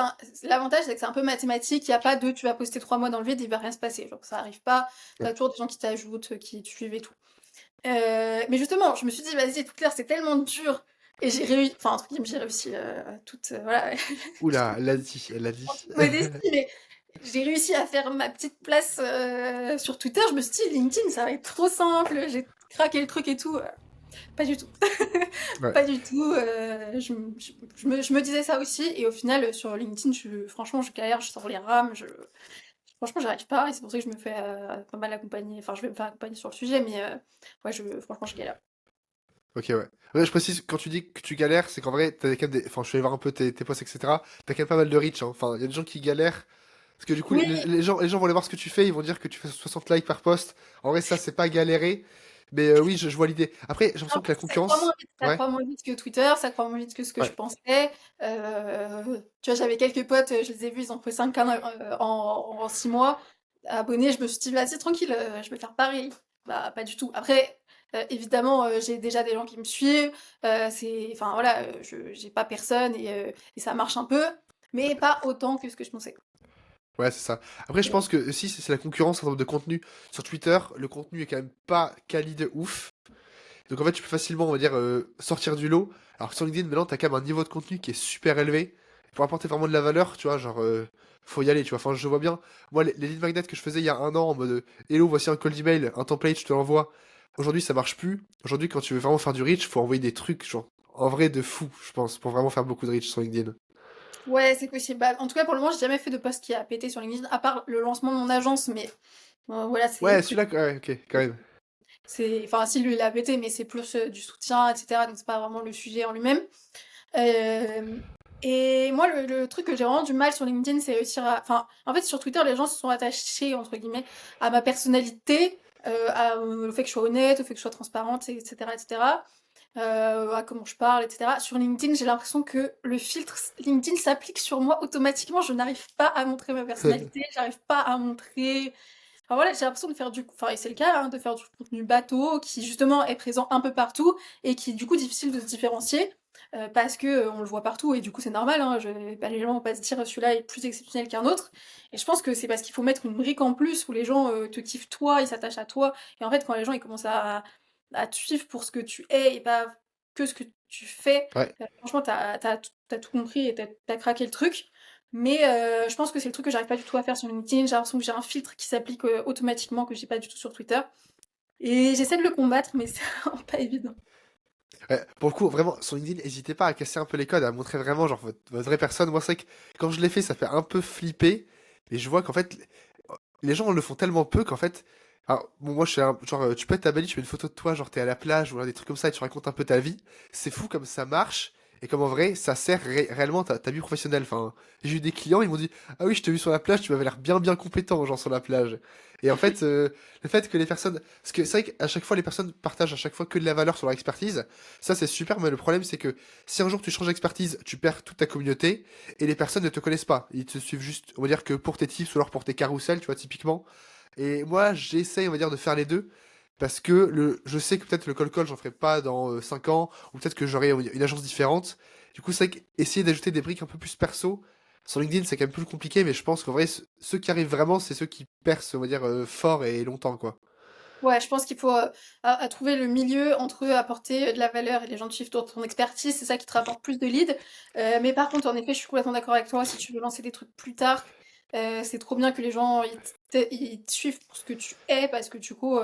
l'avantage, c'est que c'est un peu mathématique. Il n'y a pas de tu vas poster 3 mois dans le vide, il va rien se passer. Genre, ça arrive pas. Ouais. T'as toujours des gens qui t'ajoutent, qui te suivent et tout. Mais justement, je me suis dit, vas-y, toute l'heure, c'est tellement dur. Et j'ai réussi, enfin, entre guillemets, j'ai réussi toute, voilà, Oula, elle l'a dit, elle l'a en dit. toute modestie, mais j'ai réussi à faire ma petite place sur Twitter. Je me suis dit, LinkedIn, ça va être trop simple. J'ai craqué le truc et tout. Pas du tout. Ouais. Pas du tout. Je me disais ça aussi. Et au final, sur LinkedIn, franchement, je galère, je sors les rames. Franchement, j'arrive pas. Et c'est pour ça que je me fais pas mal accompagner. Enfin, je vais me faire accompagner sur le sujet, mais ouais, franchement, je galère. Ok, ouais. Ouais, je précise, quand tu dis que tu galères, c'est qu'en vrai, t'as quand même des... Enfin, je suis allé voir un peu tes posts, etc. T'as quand même pas mal de reach, hein. Enfin, il y a des gens qui galèrent. Parce que du coup, Oui, les gens vont aller voir ce que tu fais, ils vont dire que tu fais 60 likes par post. En vrai, ça, c'est pas galérer. Mais oui, je vois l'idée. Après, j'ai l'impression que la ça croît moins concurrence... vite. Ça Ouais, croît moins vite que Twitter, ça croît moins vite que ce que je ouais. pensais. Tu vois, j'avais quelques potes, je les ai vus, ils ont fait 5K en 6 mois. Abonnés, je me suis dit, vas-y, tranquille, je vais faire pareil. Bah, pas du tout. Après, évidemment, j'ai déjà des gens qui me suivent. Enfin, voilà, j'ai pas personne et ça marche un peu, mais pas autant que ce que je pensais. Ouais, c'est ça. Après, je pense que si c'est la concurrence en termes de contenu sur Twitter, le contenu est quand même pas quali de ouf. Donc en fait, tu peux facilement, on va dire, sortir du lot. Alors que sur LinkedIn, maintenant, t'as quand même un niveau de contenu qui est super élevé. Pour apporter vraiment de la valeur, tu vois, genre, faut y aller, tu vois. Enfin, je vois bien. Moi, les lead magnets que je faisais il y a un an en mode Hello, voici un cold email, un template, je te l'envoie. Aujourd'hui, ça marche plus. Aujourd'hui, quand tu veux vraiment faire du reach, faut envoyer des trucs, genre, en vrai, de fou, je pense, pour vraiment faire beaucoup de reach sur LinkedIn. Ouais, c'est possible. Bah, en tout cas, pour le moment, j'ai jamais fait de post qui a pété sur LinkedIn, à part le lancement de mon agence, mais voilà, Ouais, celui-là, ouais, ok, quand même. enfin, si lui, il a pété, mais c'est plus du soutien, etc. Donc, c'est pas vraiment le sujet en lui-même. Euh, Et moi, le truc que j'ai vraiment du mal sur LinkedIn, c'est réussir à... Enfin, en fait, sur Twitter, les gens se sont attachés, entre guillemets, à ma personnalité, au fait que je sois honnête, au fait que je sois transparente, etc., etc., à comment je parle, etc. Sur LinkedIn, j'ai l'impression que le filtre LinkedIn s'applique sur moi automatiquement. Je n'arrive pas à montrer ma personnalité, j'arrive pas à montrer... Enfin voilà, j'ai l'impression de faire du... Enfin, et c'est le cas, hein, de faire du contenu bateau, qui justement est présent un peu partout, et qui est du coup difficile de se différencier. Parce que on le voit partout et du coup c'est normal, hein, les gens vont pas se dire celui-là est plus exceptionnel qu'un autre. Et je pense que c'est parce qu'il faut mettre une brique en plus où les gens te kiffent toi, ils s'attachent à toi. Et en fait, quand les gens ils commencent à te suivre pour ce que tu es et pas que ce que tu fais, Ouais. franchement, t'as tout compris et t'as craqué le truc. Mais je pense que c'est le truc que j'arrive pas du tout à faire sur LinkedIn. J'ai l'impression que j'ai un filtre qui s'applique automatiquement que j'ai pas du tout sur Twitter. Et j'essaie de le combattre, mais c'est vraiment pas évident. Ouais, pour le coup, vraiment, sur LinkedIn, n'hésitez pas à casser un peu les codes, à montrer vraiment genre votre vraie personne. Moi, c'est vrai que quand je l'ai fait, ça fait un peu flipper. Et je vois qu'en fait, les gens le font tellement peu qu'en fait. Alors, bon, moi, je suis genre, tu peux être ta tu mets une photo de toi, genre t'es à la plage ou alors des trucs comme ça et tu racontes un peu ta vie. C'est fou comme ça marche. Et comme en vrai, ça sert réellement ta vie professionnelle. Enfin, j'ai eu des clients, ils m'ont dit, ah oui, je t'ai vu sur la plage, tu m'avais l'air bien compétent, genre sur la plage. Et en fait, le fait que les personnes, parce que c'est vrai qu'à chaque fois, les personnes partagent à chaque fois que de la valeur sur leur expertise. Ça, c'est super, mais le problème, c'est que si un jour tu changes d'expertise, tu perds toute ta communauté et les personnes ne te connaissent pas. Ils te suivent juste, on va dire que pour tes tips ou alors pour tes carousels, tu vois, typiquement. Et moi, j'essaye, on va dire, de faire les deux. Parce que je sais que peut-être le call call, j'en ferai pas dans 5 ans, ou peut-être que j'aurai une agence différente. Du coup, c'est vrai qu'essayer d'ajouter des briques un peu plus perso, sur LinkedIn, c'est quand même plus compliqué, mais je pense qu'en vrai, ceux qui arrivent vraiment, c'est ceux qui percent, on va dire, fort et longtemps, quoi. Ouais, je pense qu'il faut à trouver le milieu entre apporter de la valeur et les gens te suivent ton expertise, c'est ça qui te rapporte plus de leads. Mais par contre, en effet, je suis complètement d'accord avec toi, si tu veux lancer des trucs plus tard, c'est trop bien que les gens ils te suivent pour ce que tu es, parce que du coup,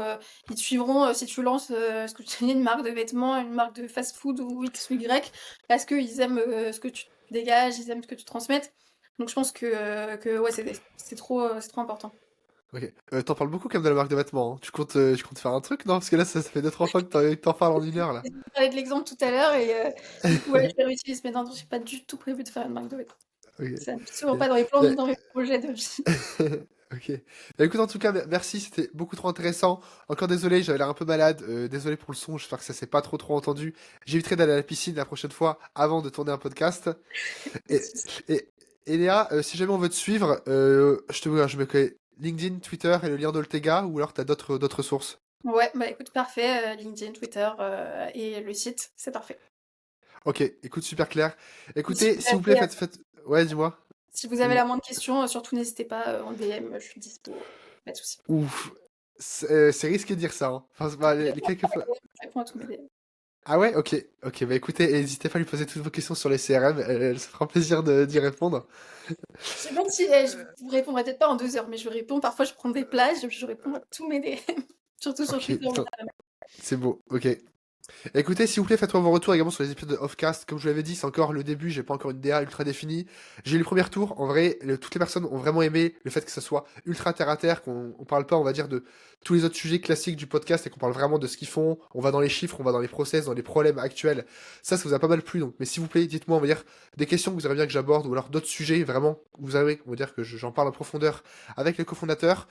ils te suivront si tu lances ce que tu dis, une marque de vêtements, une marque de fast-food ou X ou Y, parce qu'ils aiment ce que tu dégages, ils aiment ce que tu transmettes. Donc je pense que ouais, c'est trop important. Ok. T'en parles beaucoup comme de la marque de vêtements, hein. Tu comptes faire un truc, non? Parce que là, ça fait 2-3 fois que t'en parles en 1 heure, là. J'ai parlé de l'exemple tout à l'heure et du coup, ouais, je les réutilise, mais non, j'ai pas du tout prévu de faire une marque de vêtements. Ok. C'est absolument Mais- pas dans les plans ni mais- dans mes projets de vie. Ok. Bah, écoute, en tout cas, merci, c'était beaucoup trop intéressant. Encore désolé, j'avais l'air un peu malade. Désolé pour le son, j'espère que ça s'est pas trop entendu. J'éviterai d'aller à la piscine la prochaine fois avant de tourner un podcast. Pas de Et, soucis. et, et Léa, si jamais on veut te suivre, je mets LinkedIn, Twitter et le lien d'Oltega, ou alors t'as d'autres sources. Ouais, bah écoute, parfait. LinkedIn, Twitter et le site, c'est parfait. Ok, écoute, super clair. Et si Écoutez, vous s'il vous plaît, avez, faites... Ouais, dis-moi. si vous avez Ou, la moindre question, surtout n'hésitez pas en DM, je suis dispo. Pas de soucis. ouf, c'est risqué de dire ça, hein. Enfin, bah, les quelques fois... Je réponds à tous mes DM. Ah ouais, ok, ok, bah écoutez, n'hésitez pas à lui poser toutes vos questions sur les CRM, elle se fera un plaisir d'y répondre. Je sais même si je vous répondrai peut-être pas en 2 heures, mais je réponds. Parfois, je prends des plages, je réponds à tous mes DM, surtout sur Ok, Twitter. putain, c'est beau, ok. Écoutez, s'il vous plaît, faites-moi vos retours également sur les épisodes de Offcast. Comme je vous l'avais dit, c'est encore le début, j'ai pas encore une DA ultra définie. J'ai eu le premier tour, en vrai, toutes les personnes ont vraiment aimé le fait que ça soit ultra terre à terre, qu'on parle pas, on va dire, de tous les autres sujets classiques du podcast et qu'on parle vraiment de ce qu'ils font. On va dans les chiffres, on va dans les process, dans les problèmes actuels. Ça vous a pas mal plu, donc. Mais s'il vous plaît, dites-moi, on va dire, des questions que vous aimeriez bien que j'aborde ou alors d'autres sujets, vraiment, que vous avez, on va dire que j'en parle en profondeur avec les cofondateurs.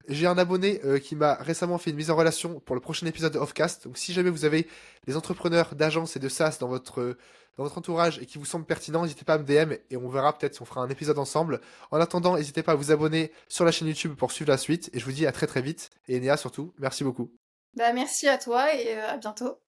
J'ai un abonné qui m'a récemment fait une mise en relation pour le prochain épisode de Offcast. Donc si jamais vous avez des entrepreneurs d'agences et de SaaS dans votre entourage et qui vous semblent pertinents, n'hésitez pas à me DM et on verra peut-être si on fera un épisode ensemble. En attendant, n'hésitez pas à vous abonner sur la chaîne YouTube pour suivre la suite et je vous dis à très vite. Et Néa surtout, merci beaucoup. Bah, merci à toi et à bientôt.